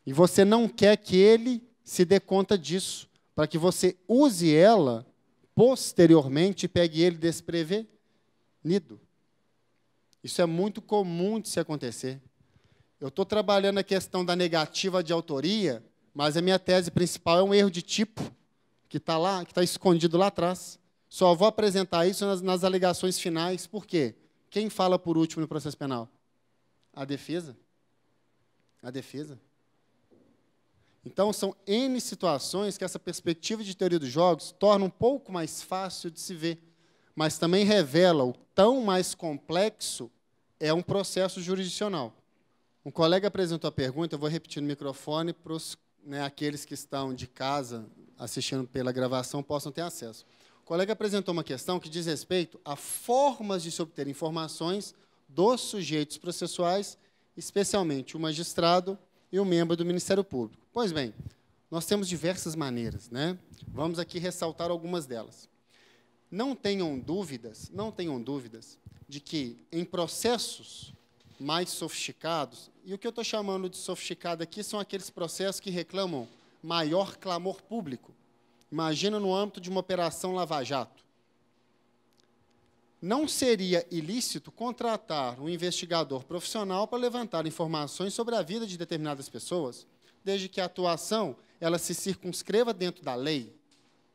E você não quer que ele se dê conta disso, para que você use ela posteriormente e pegue ele desprevenido. Isso é muito comum de se acontecer. Eu estou trabalhando a questão da negativa de autoria, mas a minha tese principal é um erro de tipo, que está lá, que está escondido lá atrás. Só vou apresentar isso nas alegações finais. Por quê? Quem fala por último no processo penal? A defesa. A defesa. Então, são N situações que essa perspectiva de teoria dos jogos torna um pouco mais fácil de se ver, mas também revela o tão mais complexo é um processo jurisdicional. Um colega apresentou a pergunta, eu vou repetir no microfone para os, aqueles que estão de casa assistindo pela gravação possam ter acesso. O colega apresentou uma questão que diz respeito a formas de se obter informações dos sujeitos processuais especialmente o magistrado e o membro do Ministério Público. Pois bem, nós temos diversas maneiras, né? Vamos aqui ressaltar algumas delas. Não tenham dúvidas de que em processos mais sofisticados, e o que eu estou chamando de sofisticado aqui são aqueles processos que reclamam maior clamor público. Imagina no âmbito de uma operação Lava-Jato. Não seria ilícito contratar um investigador profissional para levantar informações sobre a vida de determinadas pessoas, desde que a atuação ela se circunscreva dentro da lei,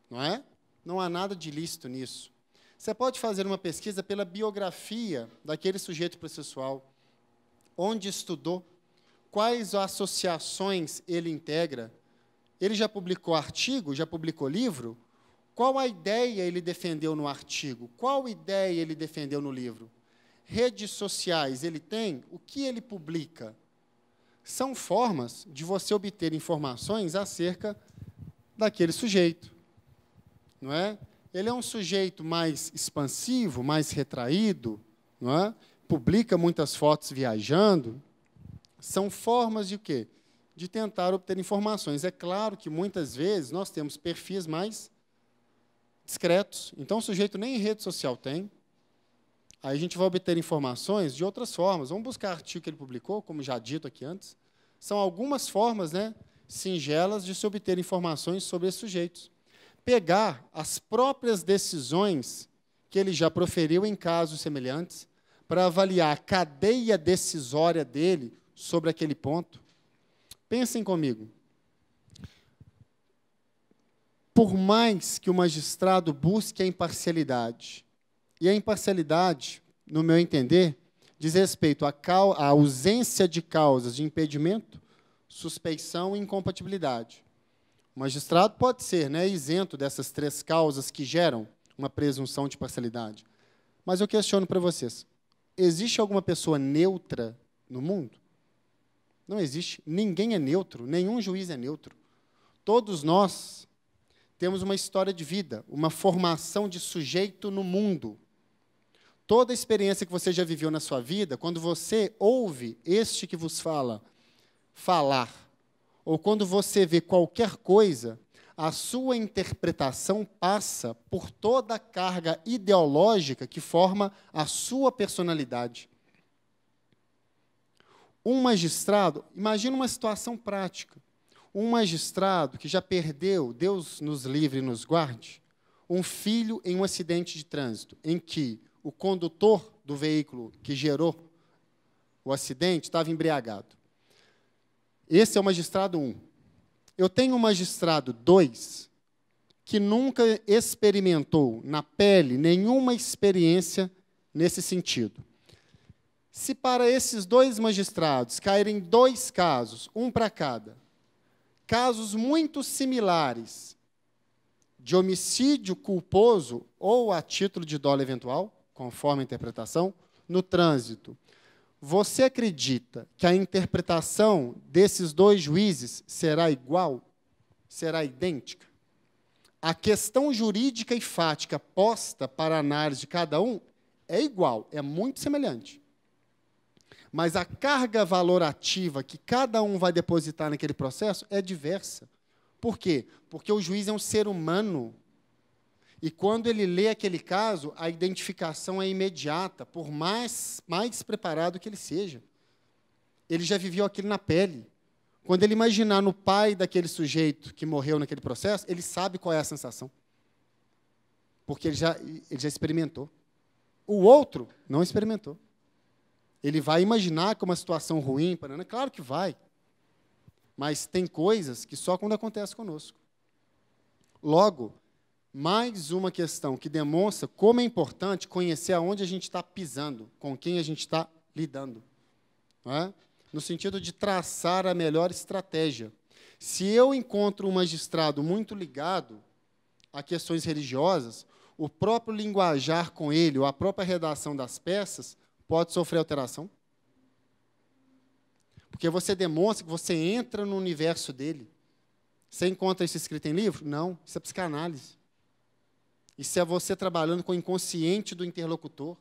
não é? Não há nada de ilícito nisso. Você pode fazer uma pesquisa pela biografia daquele sujeito processual, onde estudou, quais associações ele integra, ele já publicou artigo, já publicou livro? Qual a ideia ele defendeu no artigo? Qual ideia ele defendeu no livro? Redes sociais ele tem? O que ele publica? São formas de você obter informações acerca daquele sujeito. Não é? Ele é um sujeito mais expansivo, mais retraído, não é? Publica muitas fotos viajando. São formas de quê? De tentar obter informações. É claro que, muitas vezes, nós temos perfis mais discretos. Então, o sujeito nem rede social tem. Aí a gente vai obter informações de outras formas. Vamos buscar artigo que ele publicou, como já dito aqui antes. São algumas formas, né, singelas de se obter informações sobre esses sujeitos. Pegar as próprias decisões que ele já proferiu em casos semelhantes para avaliar a cadeia decisória dele sobre aquele ponto. Pensem comigo. Por mais que o magistrado busque a imparcialidade, e a imparcialidade, no meu entender, diz respeito à ausência de causas de impedimento, suspeição e incompatibilidade. O magistrado pode ser, né, isento dessas três causas que geram uma presunção de parcialidade. Mas eu questiono para vocês, existe alguma pessoa neutra no mundo? Não existe. Ninguém é neutro, nenhum juiz é neutro. Todos nós temos uma história de vida, uma formação de sujeito no mundo. Toda a experiência que você já viveu na sua vida, quando você ouve este que vos fala falar, ou quando você vê qualquer coisa, a sua interpretação passa por toda a carga ideológica que forma a sua personalidade. Um magistrado, imagina uma situação prática, um magistrado que já perdeu, Deus nos livre e nos guarde, um filho em um acidente de trânsito, em que o condutor do veículo que gerou o acidente estava embriagado. Esse é o magistrado 1. Eu tenho um magistrado 2 que nunca experimentou na pele nenhuma experiência nesse sentido. Se para esses dois magistrados caírem 2 casos, um para cada, casos muito similares de homicídio culposo ou a título de dolo eventual, conforme a interpretação, no trânsito, você acredita que a interpretação desses 2 juízes será igual? Será idêntica? A questão jurídica e fática posta para a análise de cada um é igual, é muito semelhante. Mas a carga valorativa que cada um vai depositar naquele processo é diversa. Por quê? Porque o juiz é um ser humano. E quando ele lê aquele caso, a identificação é imediata, por mais preparado que ele seja. Ele já viveu aquilo na pele. Quando ele imaginar no pai daquele sujeito que morreu naquele processo, ele sabe qual é a sensação. Porque ele já experimentou. O outro não experimentou. Ele vai imaginar que é uma situação ruim, claro que vai. Mas tem coisas que só quando acontece conosco. Logo, mais uma questão que demonstra como é importante conhecer aonde a gente está pisando, com quem a gente está lidando. Não é? No sentido de traçar a melhor estratégia. Se eu encontro um magistrado muito ligado a questões religiosas, o próprio linguajar com ele, ou a própria redação das peças, pode sofrer alteração. Porque você demonstra que você entra no universo dele. Você encontra isso escrito em livro? Não, isso é psicanálise. Isso é você trabalhando com o inconsciente do interlocutor.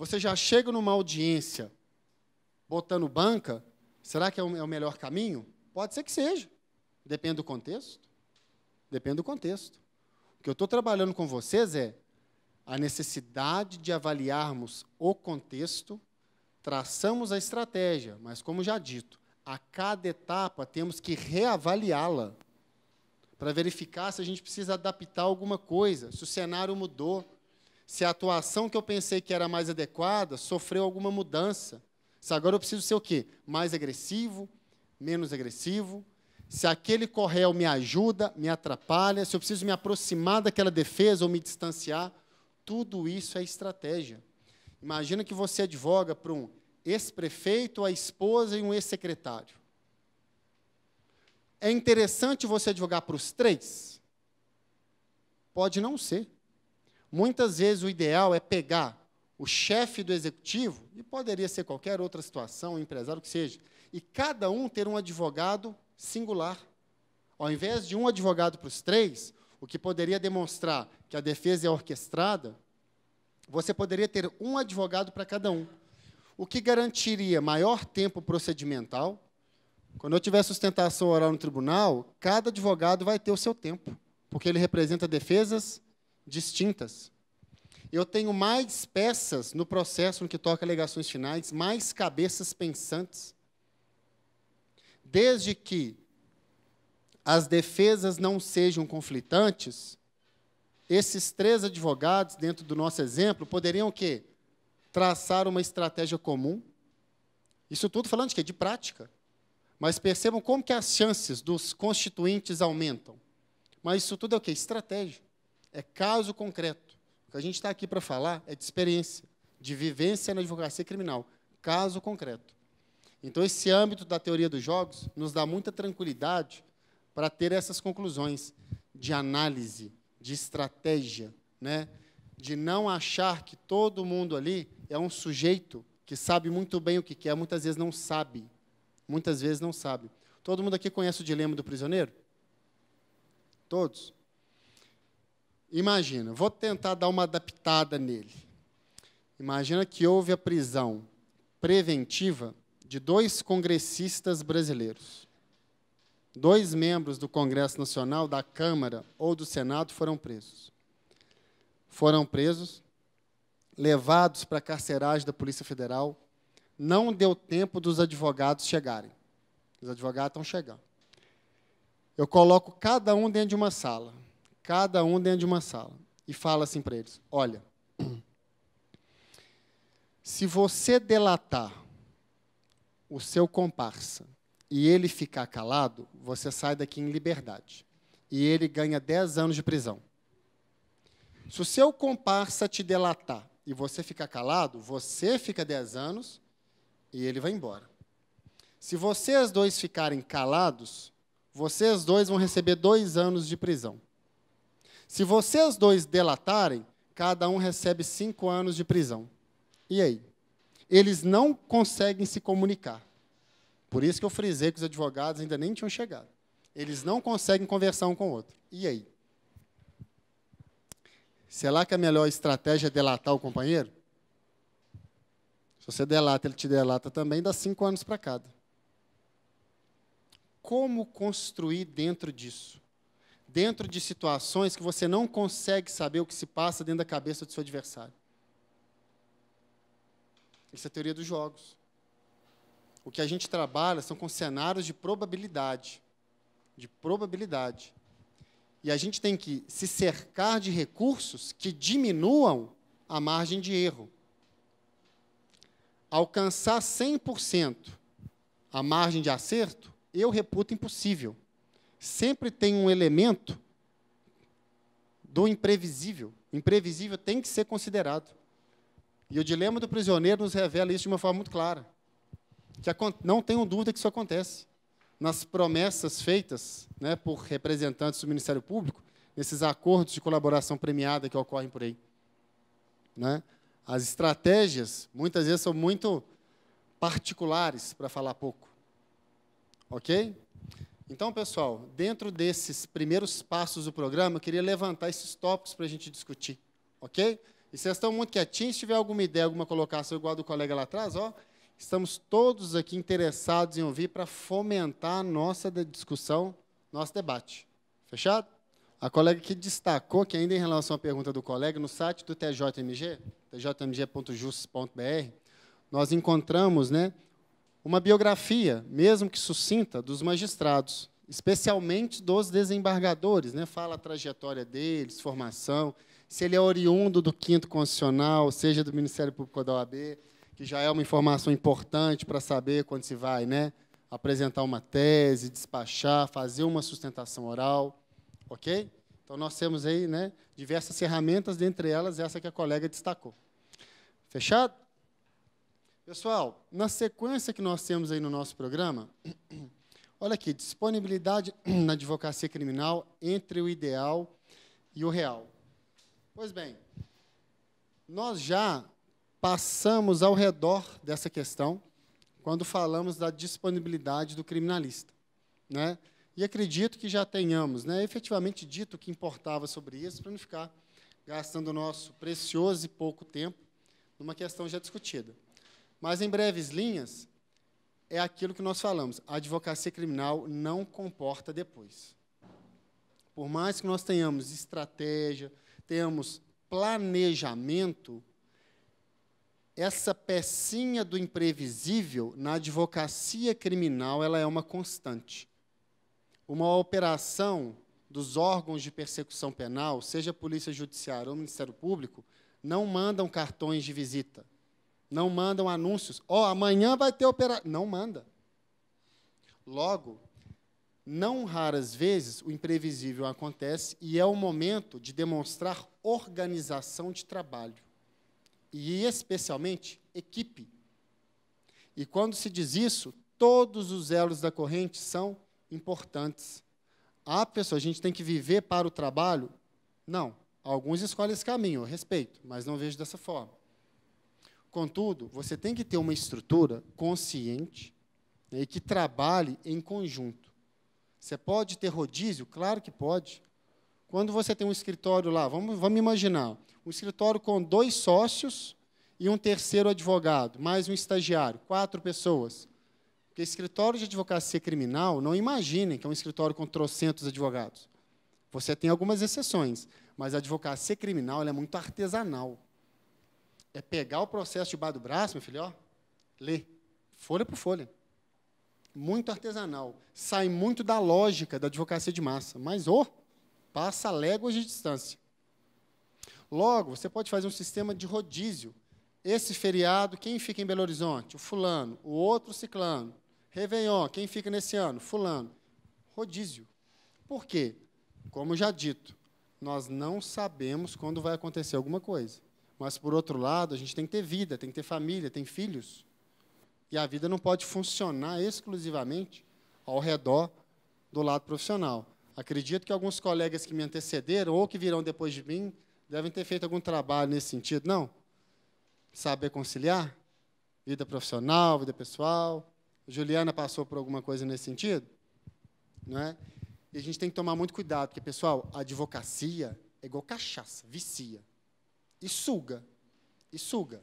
Você já chega numa audiência botando banca, será que é o melhor caminho? Pode ser que seja. Depende do contexto. Depende do contexto. O que eu estou trabalhando com vocês é a necessidade de avaliarmos o contexto, traçamos a estratégia, mas, como já dito, a cada etapa temos que reavaliá-la para verificar se a gente precisa adaptar alguma coisa, se o cenário mudou, se a atuação que eu pensei que era mais adequada sofreu alguma mudança. Se agora eu preciso ser o quê? Mais agressivo, menos agressivo, se aquele corréu me ajuda, me atrapalha, se eu preciso me aproximar daquela defesa ou me distanciar, tudo isso é estratégia. Imagina que você advoga para um ex-prefeito, a esposa e um ex-secretário. É interessante você advogar para os três? Pode não ser. Muitas vezes o ideal é pegar o chefe do executivo, e poderia ser qualquer outra situação, empresário que seja, e cada um ter um advogado singular. Ao invés de um advogado para os três, o que poderia demonstrar que a defesa é orquestrada, você poderia ter um advogado para cada um, o que garantiria maior tempo procedimental. Quando eu tiver sustentação oral no tribunal, cada advogado vai ter o seu tempo, porque ele representa defesas distintas. Eu tenho mais peças no processo no que toca alegações finais, mais cabeças pensantes. Desde que as defesas não sejam conflitantes, esses três advogados, dentro do nosso exemplo, poderiam o quê? Traçar uma estratégia comum. Isso tudo falando de quê? De prática. Mas percebam como que as chances dos constituintes aumentam. Mas isso tudo é o quê? Estratégia. É caso concreto. O que a gente está aqui para falar é de experiência, de vivência na advocacia criminal. Caso concreto. Então, esse âmbito da teoria dos jogos nos dá muita tranquilidade para ter essas conclusões de análise, de estratégia, né? De não achar que todo mundo ali é um sujeito que sabe muito bem o que quer, muitas vezes não sabe. Muitas vezes não sabe. Todo mundo aqui conhece o dilema do prisioneiro? Todos? Imagina, vou tentar dar uma adaptada nele. Imagina que houve a prisão preventiva de 2 congressistas brasileiros. 2 membros do Congresso Nacional, da Câmara ou do Senado foram presos. Foram presos, levados para a carceragem da Polícia Federal. Não deu tempo dos advogados chegarem. Os advogados estão chegando. Eu coloco cada um dentro de uma sala. Cada um dentro de uma sala. E falo assim para eles, olha, se você delatar o seu comparsa e ele ficar calado, você sai daqui em liberdade. E ele ganha 10 anos de prisão. Se o seu comparsa te delatar e você ficar calado, você fica 10 anos e ele vai embora. Se vocês dois ficarem calados, vocês dois vão receber 2 anos de prisão. Se vocês dois delatarem, cada um recebe 5 anos de prisão. E aí? Eles não conseguem se comunicar. Por isso que eu frisei que os advogados ainda nem tinham chegado. Eles não conseguem conversar um com o outro. E aí? Será que a melhor estratégia é delatar o companheiro? Se você delata, ele te delata também, dá 5 anos para cada. Como construir dentro disso? Dentro de situações que você não consegue saber o que se passa dentro da cabeça do seu adversário. Isso é a teoria dos jogos. O que a gente trabalha são com cenários de probabilidade. De probabilidade. E a gente tem que se cercar de recursos que diminuam a margem de erro. Alcançar 100% a margem de acerto, eu reputo impossível. Sempre tem um elemento do imprevisível. O imprevisível tem que ser considerado. E o dilema do prisioneiro nos revela isso de uma forma muito clara. Que não tenham dúvida que isso acontece. Nas promessas feitas, né, por representantes do Ministério Público, nesses acordos de colaboração premiada que ocorrem por aí. Né? As estratégias, muitas vezes, são muito particulares, para falar pouco. Ok? Então, pessoal, dentro desses primeiros passos do programa, eu queria levantar esses tópicos para a gente discutir. Ok? E vocês estão muito quietinhos, se tiver alguma ideia, alguma colocação igual a do colega lá atrás, ó, estamos todos aqui interessados em ouvir para fomentar a nossa discussão, nosso debate. Fechado? A colega que destacou que ainda em relação à pergunta do colega, no site do TJMG, tjmg.jus.br, nós encontramos, né, uma biografia, mesmo que sucinta, dos magistrados, especialmente dos desembargadores, né, fala a trajetória deles, formação, se ele é oriundo do 5º Constitucional, seja do Ministério Público ou da OAB, que já é uma informação importante para saber quando se vai, né, apresentar uma tese, despachar, fazer uma sustentação oral, ok? Então, nós temos aí, né, diversas ferramentas, dentre elas essa que a colega destacou. Fechado? Pessoal, na sequência que nós temos aí no nosso programa, olha aqui, disponibilidade na advocacia criminal entre o ideal e o real. Pois bem, nós já passamos ao redor dessa questão quando falamos da disponibilidade do criminalista, né? E acredito que já tenhamos, né, efetivamente dito o que importava sobre isso, para não ficar gastando o nosso precioso e pouco tempo numa questão já discutida. Mas, em breves linhas, é aquilo que nós falamos. A advocacia criminal não comporta depois. Por mais que nós tenhamos estratégia, tenhamos planejamento, essa pecinha do imprevisível, na advocacia criminal, ela é uma constante. Uma operação dos órgãos de persecução penal, seja a Polícia Judiciária ou o Ministério Público, não mandam cartões de visita, não mandam anúncios. Ó, amanhã vai ter operação. Não manda. Logo, não raras vezes, o imprevisível acontece e é o momento de demonstrar organização de trabalho. E, especialmente, equipe. E, quando se diz isso, todos os elos da corrente são importantes. Ah, pessoal, a gente tem que viver para o trabalho? Não. Alguns escolhem esse caminho, eu respeito, mas não vejo dessa forma. Contudo, você tem que ter uma estrutura consciente, né, e que trabalhe em conjunto. Você pode ter rodízio? Claro que pode. Quando você tem um escritório lá, vamos imaginar, um escritório com 2 sócios e um terceiro advogado, mais um estagiário, 4 pessoas. Porque escritório de advocacia criminal, não imaginem que é um escritório com trocentos advogados. Você tem algumas exceções, mas a advocacia criminal ela é muito artesanal. É pegar o processo debaixo do braço, meu filho, ó, ler, folha por folha. Muito artesanal. Sai muito da lógica da advocacia de massa, mas, passa léguas de distância. Logo, você pode fazer um sistema de rodízio. Esse feriado, quem fica em Belo Horizonte? O fulano. O outro, ciclano. Réveillon, quem fica nesse ano? Fulano. Rodízio. Por quê? Como já dito, nós não sabemos quando vai acontecer alguma coisa. Mas, por outro lado, a gente tem que ter vida, tem que ter família, tem filhos. E a vida não pode funcionar exclusivamente ao redor do lado profissional. Acredito que alguns colegas que me antecederam ou que virão depois de mim devem ter feito algum trabalho nesse sentido. Não? Saber conciliar vida profissional, vida pessoal. Juliana passou por alguma coisa nesse sentido? Não é? E a gente tem que tomar muito cuidado, porque, pessoal, a advocacia é igual cachaça, vicia. E suga. E suga.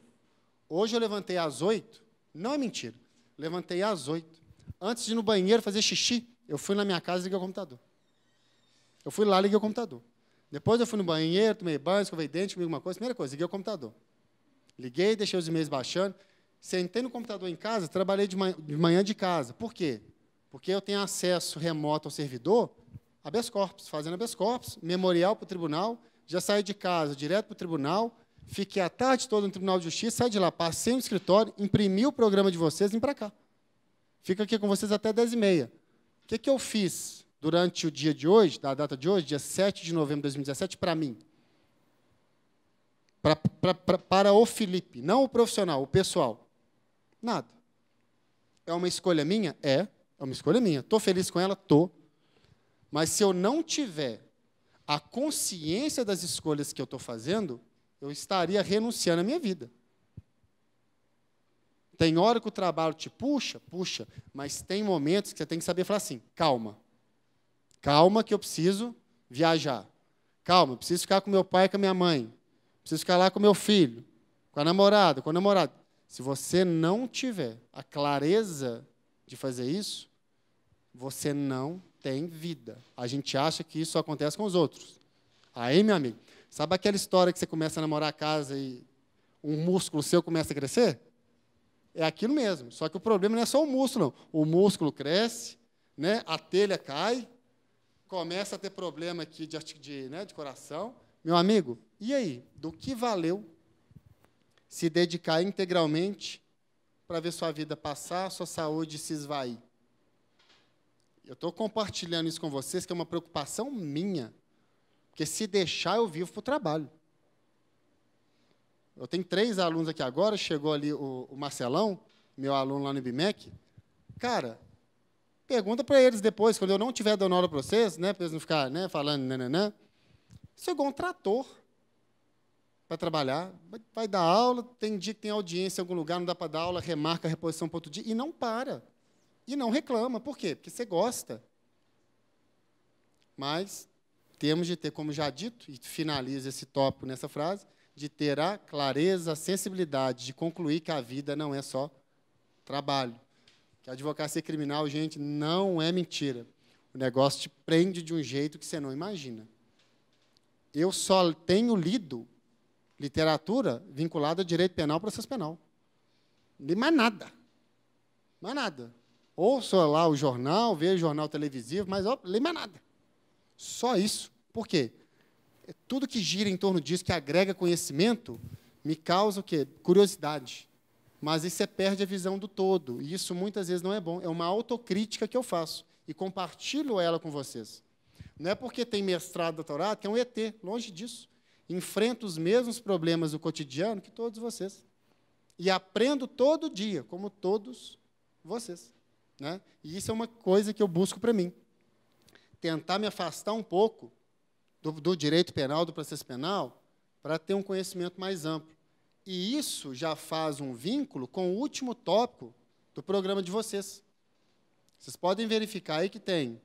Hoje eu levantei às 8, não é mentira, levantei às 8. Antes de ir no banheiro fazer xixi, eu fui na minha casa e liguei o computador. Eu fui lá e liguei o computador. Depois eu fui no banheiro, tomei banho, escovei dente, comi alguma coisa. Primeira coisa, liguei o computador. Liguei, deixei os e-mails baixando. Sentei no computador em casa, trabalhei de manhã de casa. Por quê? Porque eu tenho acesso remoto ao servidor, habeas corpus, fazendo habeas corpus, memorial para o tribunal, já saí de casa direto para o tribunal, fiquei a tarde toda no Tribunal de Justiça, saí de lá, passei no escritório, imprimi o programa de vocês e vim para cá. Fico aqui com vocês até 10h30. O que eu fiz durante o dia de hoje, da data de hoje, dia 7 de novembro de 2017, para mim? Para o Felipe, não o profissional, o pessoal. Nada. É uma escolha minha? É uma escolha minha. Estou feliz com ela? Estou. Mas se eu não tiver a consciência das escolhas que eu estou fazendo, eu estaria renunciando à minha vida. Tem hora que o trabalho te puxa, mas tem momentos que você tem que saber falar assim, calma. Calma que eu preciso viajar. Calma, eu preciso ficar com meu pai e com a minha mãe. preciso ficar lá com meu filho, com a namorada, com o namorado. Se você não tiver a clareza de fazer isso, você não tem vida. A gente acha que isso acontece com os outros. Aí, meu amigo, sabe aquela história que você começa a namorar a casa e um músculo seu começa a crescer? É aquilo mesmo. Só que o problema não é só o músculo, não. O músculo cresce, né? A telha cai, começa a ter problema aqui de coração. Meu amigo, e aí? Do que valeu se dedicar integralmente para ver sua vida passar, sua saúde se esvair? Eu estou compartilhando isso com vocês, que é uma preocupação minha, porque se deixar, eu vivo para o trabalho. Eu tenho 3 alunos aqui agora, chegou ali o Marcelão, meu aluno lá no IBMEC. Cara, pergunta para eles depois, quando eu não estiver dando aula para vocês, né, para eles não ficarem falando, nananã. Chegou um trator para trabalhar, vai dar aula, tem dia que tem audiência em algum lugar, não dá para dar aula, remarca a reposição para outro dia, e não para. E não reclama. Por quê? Porque você gosta. Mas temos de ter, como já dito, e finalizo esse tópico nessa frase, de ter a clareza, a sensibilidade de concluir que a vida não é só trabalho. Que a advocacia criminal, gente, não é mentira. O negócio te prende de um jeito que você não imagina. Eu só tenho lido literatura vinculada a direito penal e processo penal. Não li mais nada. Mais nada. Ouço lá o jornal, vejo o jornal televisivo, mas não li mais nada. Só isso. Por quê? Tudo que gira em torno disso, que agrega conhecimento, me causa o quê? Curiosidade. Mas aí você perde a visão do todo. E isso muitas vezes não é bom. É uma autocrítica que eu faço. E compartilho ela com vocês. Não é porque tem mestrado, doutorado, que é um ET. Longe disso. Enfrento os mesmos problemas do cotidiano que todos vocês. E aprendo todo dia, como todos vocês. Né? E isso é uma coisa que eu busco para mim. Tentar me afastar um pouco do direito penal, do processo penal, para ter um conhecimento mais amplo. E isso já faz um vínculo com o último tópico do programa de vocês. Vocês podem verificar aí que tem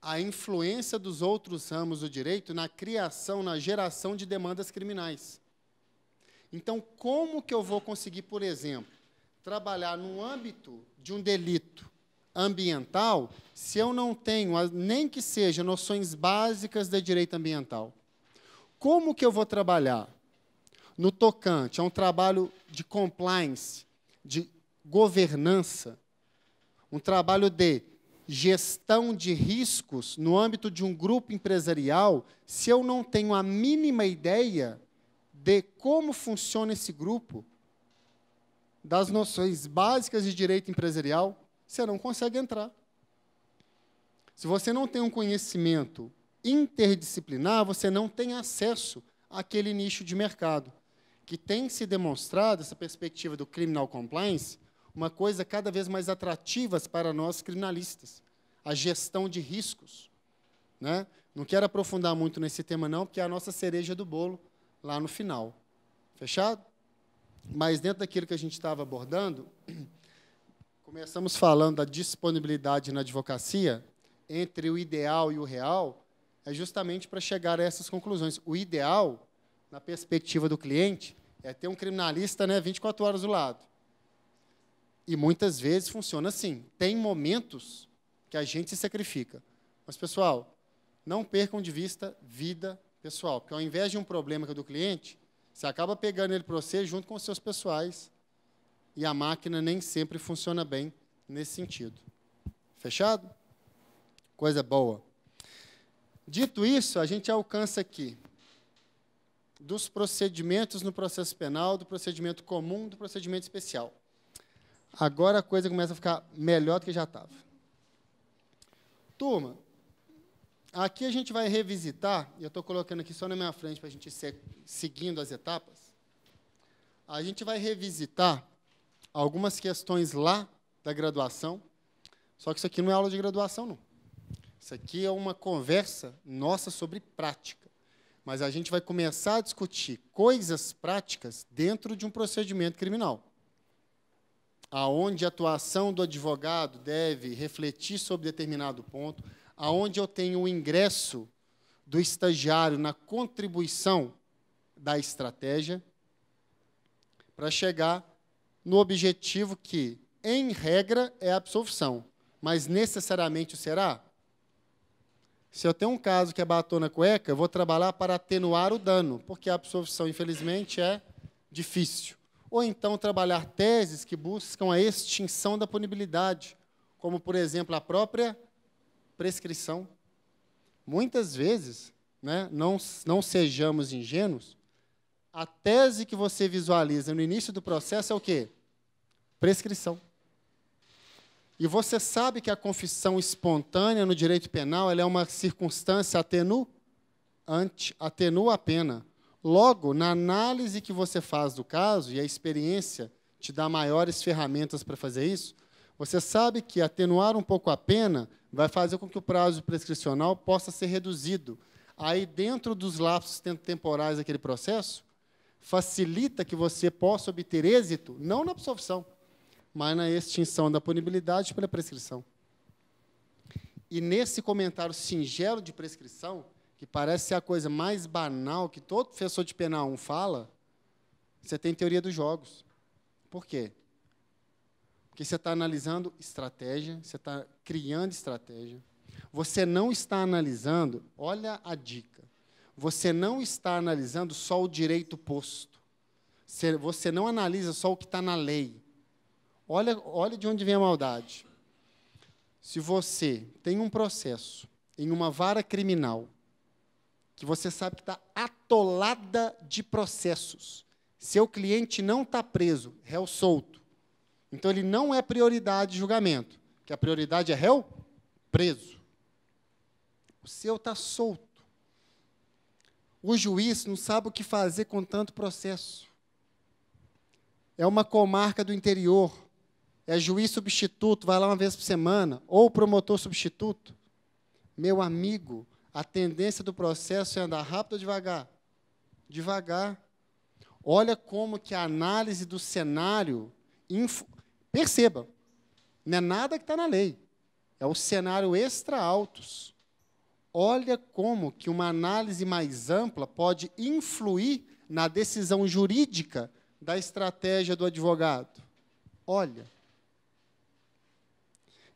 a influência dos outros ramos do direito na criação, na geração de demandas criminais. Então, como que eu vou conseguir, por exemplo, trabalhar no âmbito de um delito ambiental se eu não tenho, nem que seja, noções básicas de direito ambiental? Como que eu vou trabalhar no tocante a um trabalho de compliance, de governança, um trabalho de gestão de riscos no âmbito de um grupo empresarial, se eu não tenho a mínima ideia de como funciona esse grupo, das noções básicas de direito empresarial, você não consegue entrar. Se você não tem um conhecimento interdisciplinar, você não tem acesso àquele nicho de mercado, que tem se demonstrado, essa perspectiva do criminal compliance, uma coisa cada vez mais atrativa para nós criminalistas, a gestão de riscos. Né? Não quero aprofundar muito nesse tema, não, porque é a nossa cereja do bolo lá no final. Fechado? Mas dentro daquilo que a gente estava abordando, começamos falando da disponibilidade na advocacia entre o ideal e o real, é justamente para chegar a essas conclusões. O ideal, na perspectiva do cliente, é ter um criminalista, né, 24 horas do lado. E muitas vezes funciona assim. Tem momentos que a gente se sacrifica. Mas, pessoal, não percam de vista vida pessoal, porque ao invés de um problema que é do cliente, você acaba pegando ele para você junto com os seus pessoais, e a máquina nem sempre funciona bem nesse sentido. Fechado? Coisa boa. Dito isso, a gente alcança aqui dos procedimentos no processo penal, do procedimento comum, do procedimento especial. Agora a coisa começa a ficar melhor do que já estava. Turma, aqui a gente vai revisitar, e eu estou colocando aqui só na minha frente para a gente ir seguindo as etapas, a gente vai revisitar algumas questões lá da graduação, só que isso aqui não é aula de graduação, não. Isso aqui é uma conversa nossa sobre prática. Mas a gente vai começar a discutir coisas práticas dentro de um procedimento criminal, aonde a atuação do advogado deve refletir sobre determinado ponto, aonde eu tenho o ingresso do estagiário na contribuição da estratégia para chegar no objetivo que, em regra, é a absolvição, mas necessariamente o será? Se eu tenho um caso que é batom na cueca, eu vou trabalhar para atenuar o dano, porque a absolvição, infelizmente, é difícil. Ou então trabalhar teses que buscam a extinção da punibilidade, como, por exemplo, a própria prescrição. Muitas vezes, né, não sejamos ingênuos, a tese que você visualiza no início do processo é o quê? Prescrição. E você sabe que a confissão espontânea no direito penal ela é uma circunstância atenuante, atenua a pena. Logo, na análise que você faz do caso, e a experiência te dá maiores ferramentas para fazer isso, você sabe que atenuar um pouco a pena vai fazer com que o prazo prescricional possa ser reduzido. Aí, dentro dos lapsos temporais daquele processo, facilita que você possa obter êxito, não na absolvição, mas na extinção da punibilidade pela prescrição. E nesse comentário singelo de prescrição, que parece ser a coisa mais banal que todo professor de penal 1 fala, você tem teoria dos jogos. Por quê? Porque você está analisando estratégia, você está criando estratégia. Você não está analisando, olha a dica, você não está analisando só o direito posto. Você não analisa só o que está na lei. Olha de onde vem a maldade. Se você tem um processo em uma vara criminal, que você sabe que está atolada de processos, seu cliente não está preso, réu solto, então ele não é prioridade de julgamento, que a prioridade é réu preso. O seu está solto. O juiz não sabe o que fazer com tanto processo. É uma comarca do interior. É juiz substituto, vai lá uma vez por semana, ou promotor substituto. Meu amigo, a tendência do processo é andar rápido ou devagar? Devagar. Olha como que a análise do cenário... Perceba, não é nada que está na lei. É o cenário extra-autos. Olha como que uma análise mais ampla pode influir na decisão jurídica da estratégia do advogado. Olha.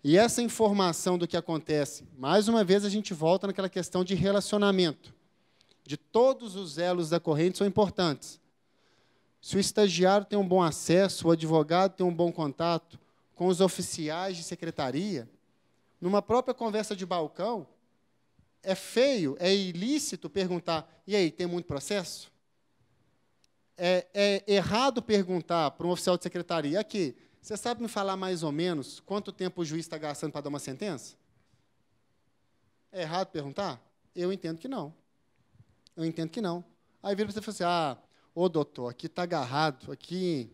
E essa informação do que acontece, mais uma vez a gente volta naquela questão de relacionamento. De todos os elos da corrente são importantes. Se o estagiário tem um bom acesso, o advogado tem um bom contato com os oficiais de secretaria, numa própria conversa de balcão, é feio, é ilícito perguntar, e aí, tem muito processo? É errado perguntar para um oficial de secretaria, aqui, você sabe me falar mais ou menos quanto tempo o juiz está gastando para dar uma sentença? É errado perguntar? Eu entendo que não. Eu entendo que não. Aí vira para você e fala assim, ô doutor, aqui está agarrado, aqui,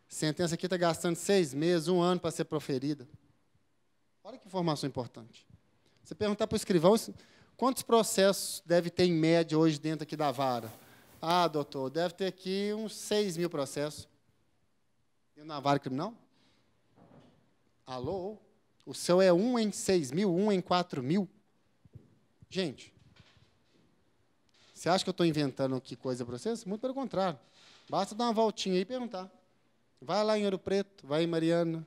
sentença aqui está gastando 6 meses, 1 ano para ser proferida. Olha que informação importante. Você perguntar para o escrivão, quantos processos deve ter em média hoje dentro aqui da vara? Doutor, deve ter aqui uns 6 mil processos. Dentro da vara criminal? Alô? O seu é 1 em 6 mil, 1 em 4 mil? Gente, você acha que eu estou inventando aqui coisa para vocês? Muito pelo contrário. Basta dar uma voltinha aí e perguntar. Vai lá em Ouro Preto, vai em Mariana,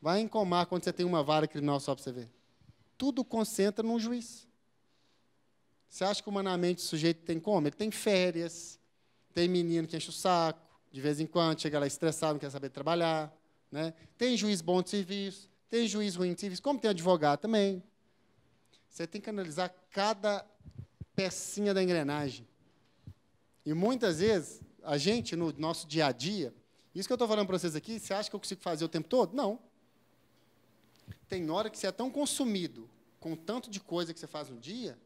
vai em Comar, quando você tem uma vara criminal só para você ver. Tudo concentra num juiz. Você acha que humanamente o sujeito tem como? Ele tem férias, tem menino que enche o saco, de vez em quando chega lá estressado, não quer saber trabalhar. Né? Tem juiz bom de serviço, tem juiz ruim de serviço, como tem advogado também. Você tem que analisar cada pecinha da engrenagem. E muitas vezes, a gente, no nosso dia a dia, isso que eu estou falando para vocês aqui, você acha que eu consigo fazer o tempo todo? Não. Tem hora que você é tão consumido com tanto de coisa que você faz no dia,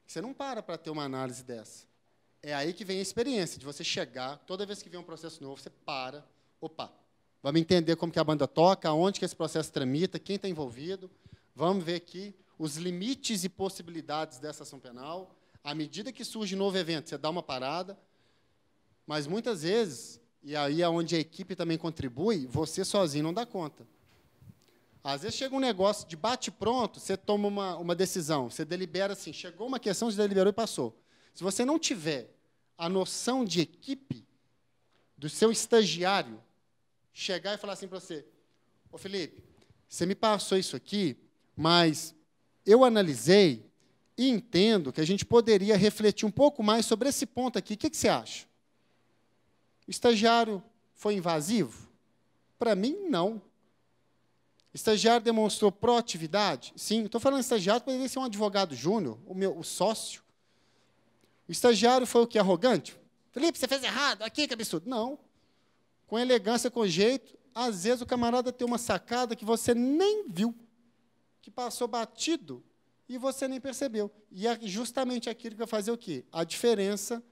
que você não para ter uma análise dessa. É aí que vem a experiência, de você chegar, toda vez que vem um processo novo, você para, opa, vamos entender como que a banda toca, aonde que esse processo tramita, quem está envolvido, vamos ver aqui os limites e possibilidades dessa ação penal. À medida que surge novo evento, você dá uma parada, mas muitas vezes, e aí é onde a equipe também contribui, você sozinho não dá conta. Às vezes chega um negócio de bate-pronto, você toma uma decisão, você delibera assim, chegou uma questão, você deliberou e passou. Se você não tiver a noção de equipe do seu estagiário chegar e falar assim para você: ô Felipe, você me passou isso aqui, mas eu analisei e entendo que a gente poderia refletir um pouco mais sobre esse ponto aqui. O que você acha? O estagiário foi invasivo? Para mim, não. O estagiário demonstrou proatividade? Sim. Estou falando estagiário, poderia ser um advogado júnior, o sócio. O estagiário foi o que? Arrogante? Felipe, você fez errado, aqui, que absurdo. Não. Com elegância, com jeito, às vezes o camarada tem uma sacada que você nem viu, que passou batido e você nem percebeu. E é justamente aquilo que vai fazer o quê? A diferença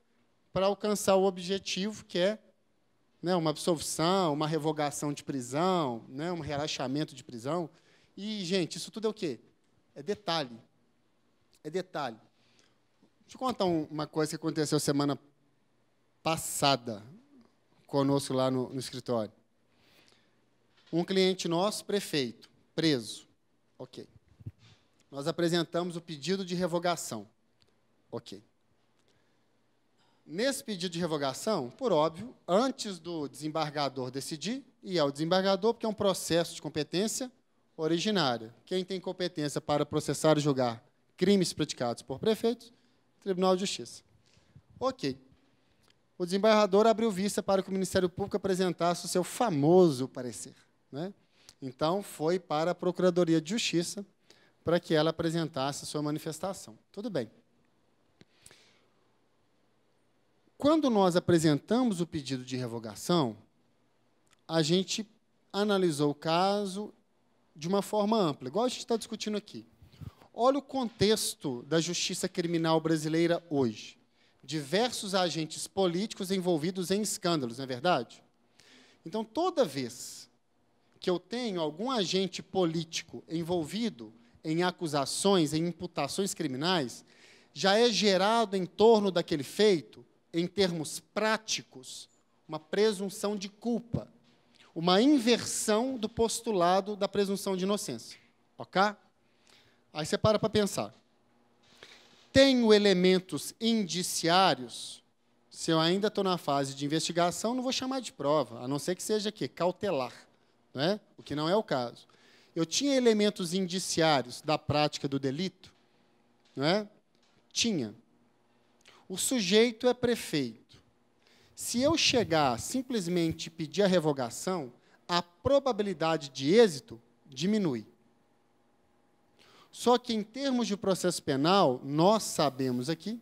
para alcançar o objetivo, que é, né, uma absolvição, uma revogação de prisão, né, um relaxamento de prisão. E, gente, isso tudo é o quê? É detalhe. É detalhe. Deixa eu contar uma coisa que aconteceu semana passada conosco lá no escritório. Um cliente nosso, prefeito, preso. Ok. Nós apresentamos o pedido de revogação. Ok. Nesse pedido de revogação, por óbvio, antes do desembargador decidir, e é o desembargador, porque é um processo de competência originária. Quem tem competência para processar e julgar crimes praticados por prefeitos? Tribunal de Justiça. Ok. O desembargador abriu vista para que o Ministério Público apresentasse o seu famoso parecer, né? Então, foi para a Procuradoria de Justiça para que ela apresentasse a sua manifestação. Tudo bem. Quando nós apresentamos o pedido de revogação, a gente analisou o caso de uma forma ampla, igual a gente está discutindo aqui. Olha o contexto da justiça criminal brasileira hoje. Diversos agentes políticos envolvidos em escândalos, não é verdade? Então, toda vez que eu tenho algum agente político envolvido em acusações, em imputações criminais, já é gerado em torno daquele feito, em termos práticos, uma presunção de culpa, uma inversão do postulado da presunção de inocência. Ok? Aí você para pensar. Tenho elementos indiciários, se eu ainda estou na fase de investigação, não vou chamar de prova, a não ser que seja aqui, cautelar, não é? O que não é o caso. Eu tinha elementos indiciários da prática do delito? Não é? Tinha. O sujeito é prefeito. Se eu chegar simplesmente pedir a revogação, a probabilidade de êxito diminui. Só que, em termos de processo penal, nós sabemos aqui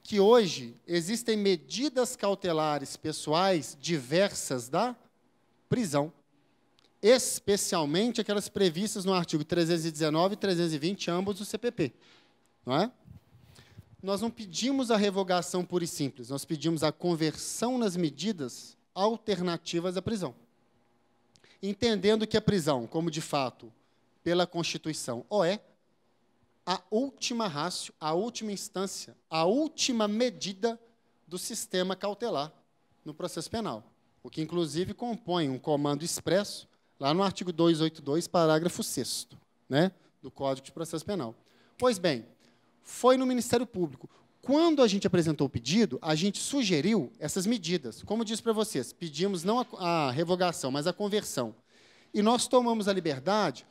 que hoje existem medidas cautelares pessoais diversas da prisão, especialmente aquelas previstas no artigo 319 e 320, ambos do CPP. Não é? Nós não pedimos a revogação pura e simples, nós pedimos a conversão nas medidas alternativas à prisão. Entendendo que a prisão, como de fato, pela Constituição, ou é a última ratio, a última instância, a última medida do sistema cautelar no processo penal, o que, inclusive, compõe um comando expresso lá no artigo 282, parágrafo 6º, né, do Código de Processo Penal. Pois bem, foi no Ministério Público. Quando a gente apresentou o pedido, a gente sugeriu essas medidas. Como eu disse para vocês, pedimos não a revogação, mas a conversão. E nós tomamos a liberdade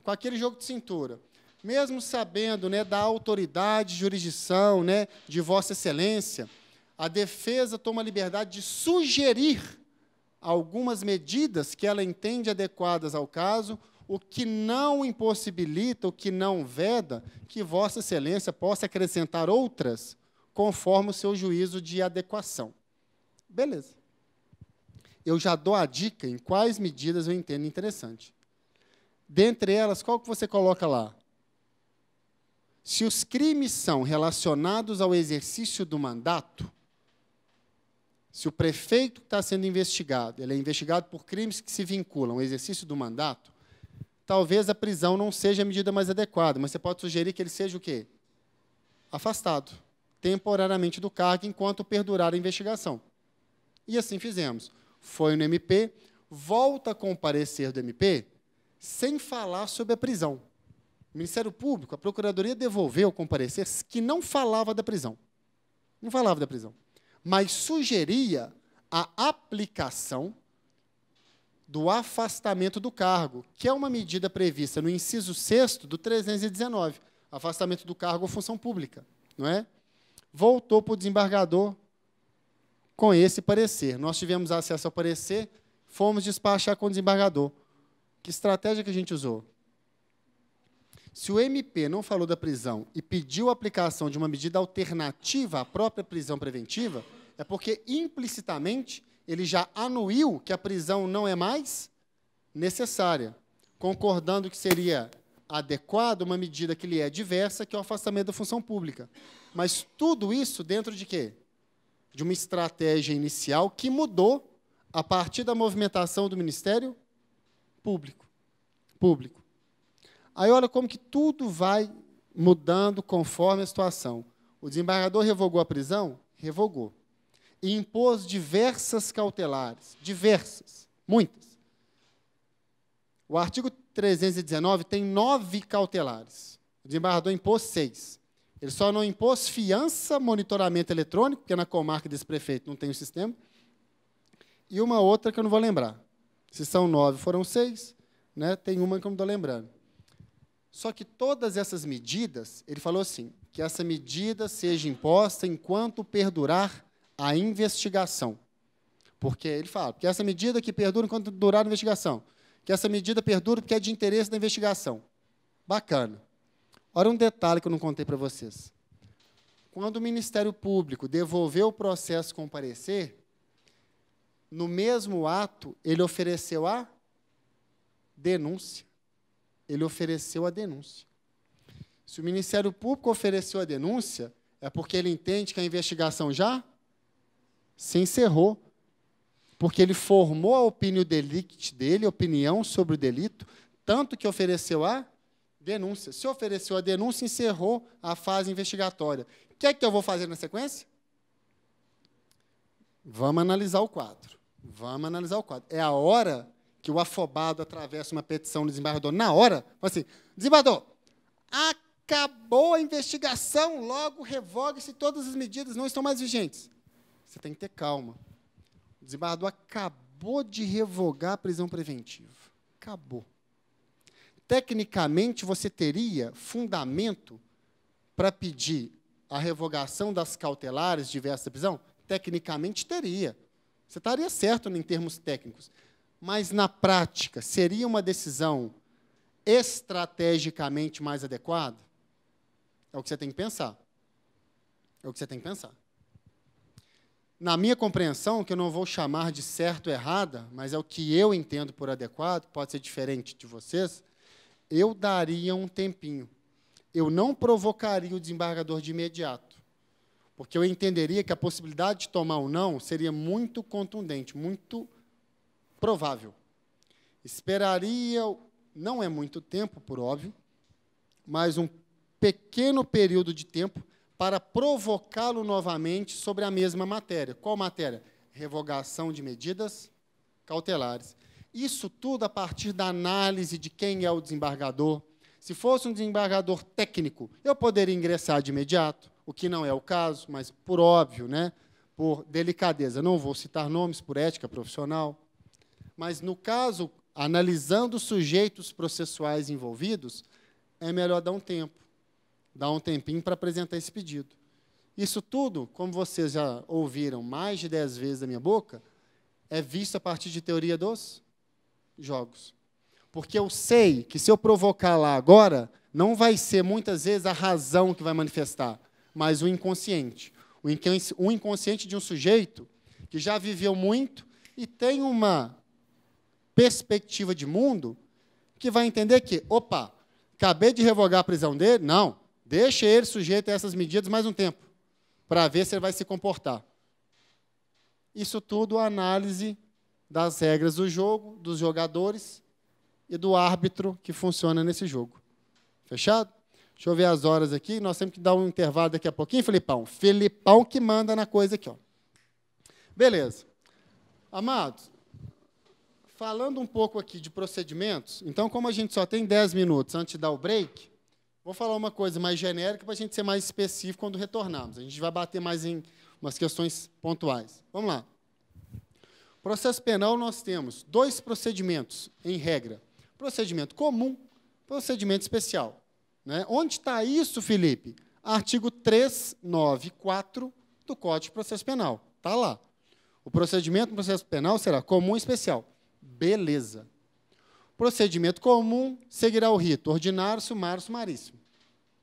com aquele jogo de cintura. Mesmo sabendo, né, da autoridade de jurisdição, né, de Vossa Excelência, a defesa toma a liberdade de sugerir algumas medidas que ela entende adequadas ao caso, o que não impossibilita, o que não veda, que Vossa Excelência possa acrescentar outras, conforme o seu juízo de adequação. Beleza. Eu já dou a dica em quais medidas eu entendo interessante. Dentre elas, qual que você coloca lá? Se os crimes são relacionados ao exercício do mandato, se o prefeito que está sendo investigado, ele é investigado por crimes que se vinculam ao exercício do mandato, talvez a prisão não seja a medida mais adequada, mas você pode sugerir que ele seja o quê? Afastado, temporariamente do cargo, enquanto perdurar a investigação. E assim fizemos. Foi no MP, volta com o parecer do MP, sem falar sobre a prisão. O Ministério Público, a Procuradoria devolveu com parecer que não falava da prisão. Não falava da prisão. Mas sugeria a aplicação do afastamento do cargo, que é uma medida prevista no inciso 6º do 319, afastamento do cargo ou função pública, não é? Voltou para o desembargador com esse parecer. Nós tivemos acesso ao parecer, fomos despachar com o desembargador. Que estratégia que a gente usou? Se o MP não falou da prisão e pediu a aplicação de uma medida alternativa à própria prisão preventiva, é porque, implicitamente, ele já anuiu que a prisão não é mais necessária, concordando que seria adequado uma medida que lhe é diversa, que é o afastamento da função pública. Mas tudo isso dentro de quê? De uma estratégia inicial que mudou a partir da movimentação do Ministério Público. Aí olha como que tudo vai mudando conforme a situação. O desembargador revogou a prisão? Revogou. E impôs diversas cautelares, diversas, muitas. O artigo 319 tem 9 cautelares. O desembargador impôs 6. Ele só não impôs fiança, monitoramento eletrônico, porque na comarca desse prefeito não tem o sistema, e uma outra que eu não vou lembrar. Se são 9, foram 6, né? Tem uma que eu não estou lembrando. Só que todas essas medidas, ele falou assim, que essa medida seja imposta enquanto perdurar a investigação. Porque ele fala, que essa medida que perdura enquanto durar a investigação. Que essa medida perdura porque é de interesse da investigação. Bacana. Olha um detalhe que eu não contei para vocês. Quando o Ministério Público devolveu o processo com parecer, no mesmo ato, ele ofereceu a denúncia. Ele ofereceu a denúncia. Se o Ministério Público ofereceu a denúncia, é porque ele entende que a investigação já se encerrou, porque ele formou a opinião delicti dele, a opinião sobre o delito, tanto que ofereceu a denúncia. Se ofereceu a denúncia, encerrou a fase investigatória. O que é que eu vou fazer na sequência? Vamos analisar o quadro. Vamos analisar o quadro. É a hora que o afobado atravessa uma petição do desembargador. Na hora, assim, desembargador, acabou a investigação, logo revogue-se todas as medidas, não estão mais vigentes. Você tem que ter calma. O desembargador acabou de revogar a prisão preventiva. Acabou. Tecnicamente, você teria fundamento para pedir a revogação das cautelares diversas da prisão? Tecnicamente, teria. Você estaria certo em termos técnicos. Mas, na prática, seria uma decisão estrategicamente mais adequada? É o que você tem que pensar. É o que você tem que pensar. Na minha compreensão, que eu não vou chamar de certo ou errada, mas é o que eu entendo por adequado, pode ser diferente de vocês, eu daria um tempinho. Eu não provocaria o desembargador de imediato, porque eu entenderia que a possibilidade de tomar um não seria muito contundente, muito provável. Esperaria, não é muito tempo, por óbvio, mas um pequeno período de tempo para provocá-lo novamente sobre a mesma matéria. Qual matéria? Revogação de medidas cautelares. Isso tudo a partir da análise de quem é o desembargador. Se fosse um desembargador técnico, eu poderia ingressar de imediato, o que não é o caso, mas por óbvio, né, por delicadeza. Não vou citar nomes, por ética profissional. Mas, no caso, analisando os sujeitos processuais envolvidos, é melhor dar um tempo. Dar um tempinho para apresentar esse pedido. Isso tudo, como vocês já ouviram mais de 10 vezes da minha boca, é visto a partir de teoria dos jogos. Porque eu sei que se eu provocar lá agora, não vai ser muitas vezes a razão que vai manifestar, mas o inconsciente. O inconsciente de um sujeito que já viveu muito e tem uma perspectiva de mundo que vai entender que, opa, acabei de revogar a prisão dele, não. Deixa ele sujeito a essas medidas mais um tempo, para ver se ele vai se comportar. Isso tudo análise das regras do jogo, dos jogadores e do árbitro que funciona nesse jogo. Fechado? Deixa eu ver as horas aqui. Nós temos que dar um intervalo daqui a pouquinho, Felipão. Felipão que manda na coisa aqui. Ó. Beleza. Amados, falando um pouco aqui de procedimentos, então, como a gente só tem 10 minutos antes de dar o break, Vou falar uma coisa mais genérica para a gente ser mais específico quando retornarmos. A gente vai bater mais em umas questões pontuais. Vamos lá. Processo penal, nós temos 2 procedimentos, em regra. Procedimento comum, procedimento especial. Né? Onde está isso, Felipe? Artigo 394 do Código de Processo Penal. Está lá. O procedimento no processo penal será comum e especial. Beleza. Procedimento comum seguirá o rito ordinário, sumário, sumaríssimo.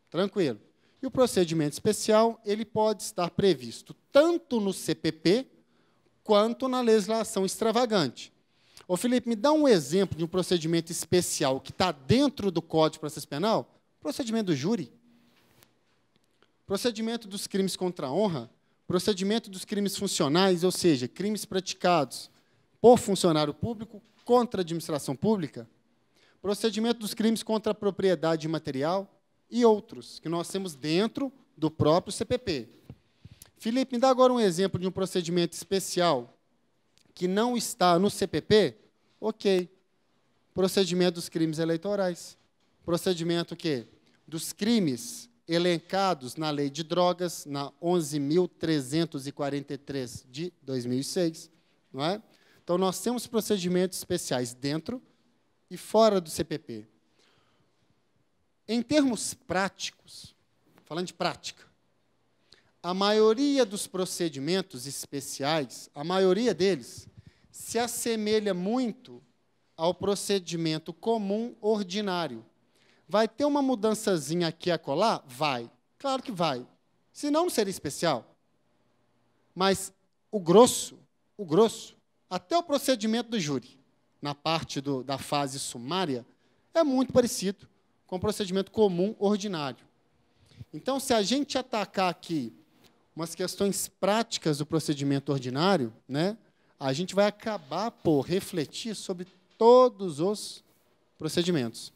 Tranquilo. E o procedimento especial, ele pode estar previsto tanto no CPP quanto na legislação extravagante. Ô, Felipe, me dá um exemplo de um procedimento especial que está dentro do Código de Processo Penal? Procedimento do júri. Procedimento dos crimes contra a honra. Procedimento dos crimes funcionais, ou seja, crimes praticados por funcionário público contra a administração pública. Procedimento dos crimes contra a propriedade imaterial e outros, que nós temos dentro do próprio CPP. Felipe, me dá agora um exemplo de um procedimento especial que não está no CPP? Ok. Procedimento dos crimes eleitorais. Procedimento o quê? Dos crimes elencados na Lei de Drogas, na 11.343 de 2006. Não é? Então, nós temos procedimentos especiais dentro e fora do CPP. Em termos práticos, falando de prática, a maioria dos procedimentos especiais, a maioria deles, se assemelha muito ao procedimento comum ordinário. Vai ter uma mudançazinha aqui e acolá? Vai. Claro que vai. Senão, não seria especial. Mas o grosso, até o procedimento do júri, na parte da fase sumária, é muito parecido com o procedimento comum ordinário. Então, se a gente atacar aqui umas questões práticas do procedimento ordinário, né, a gente vai acabar por refletir sobre todos os procedimentos.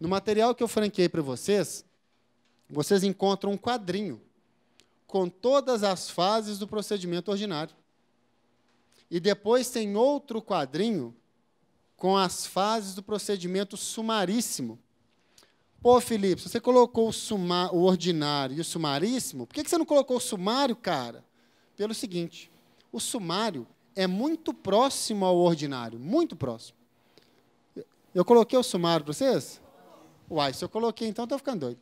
No material que eu franqueei para vocês, vocês encontram um quadrinho com todas as fases do procedimento ordinário. E depois tem outro quadrinho com as fases do procedimento sumaríssimo. Pô, Felipe, se você colocou o ordinário e o sumaríssimo, por que você não colocou o sumário, cara? Pelo seguinte, o sumário é muito próximo ao ordinário, muito próximo. Eu coloquei o sumário para vocês? Uai, se eu coloquei, então, estou ficando doido.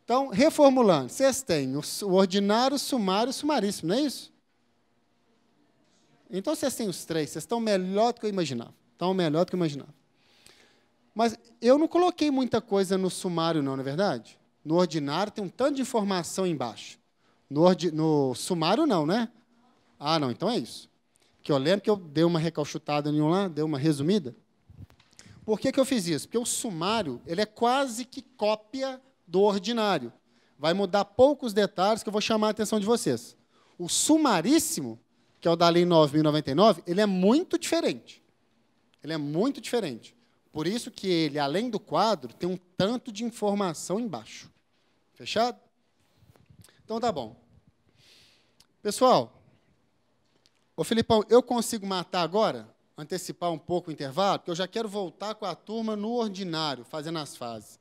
Então, reformulando, vocês têm o ordinário, o sumário e o sumaríssimo, não é isso? Então, vocês têm os 3, vocês estão melhor do que eu imaginava. Estão melhor do que eu imaginava. Mas eu não coloquei muita coisa no sumário, não é verdade? No ordinário tem um tanto de informação embaixo. No sumário, não, né? Ah, não, então é isso. Porque eu lembro que eu dei uma recalchutada em um lá, dei uma resumida. Por que eu fiz isso? Porque o sumário ele é quase que cópia do ordinário. Vai mudar poucos detalhes que eu vou chamar a atenção de vocês. O sumaríssimo, que é o da Lei 9.099, ele é muito diferente. Ele é muito diferente. Por isso que ele, além do quadro, tem um tanto de informação embaixo. Fechado? Então, tá bom. Pessoal, ô Filipão, eu consigo matar agora? Antecipar um pouco o intervalo? Porque eu já quero voltar com a turma no ordinário, fazendo as fases.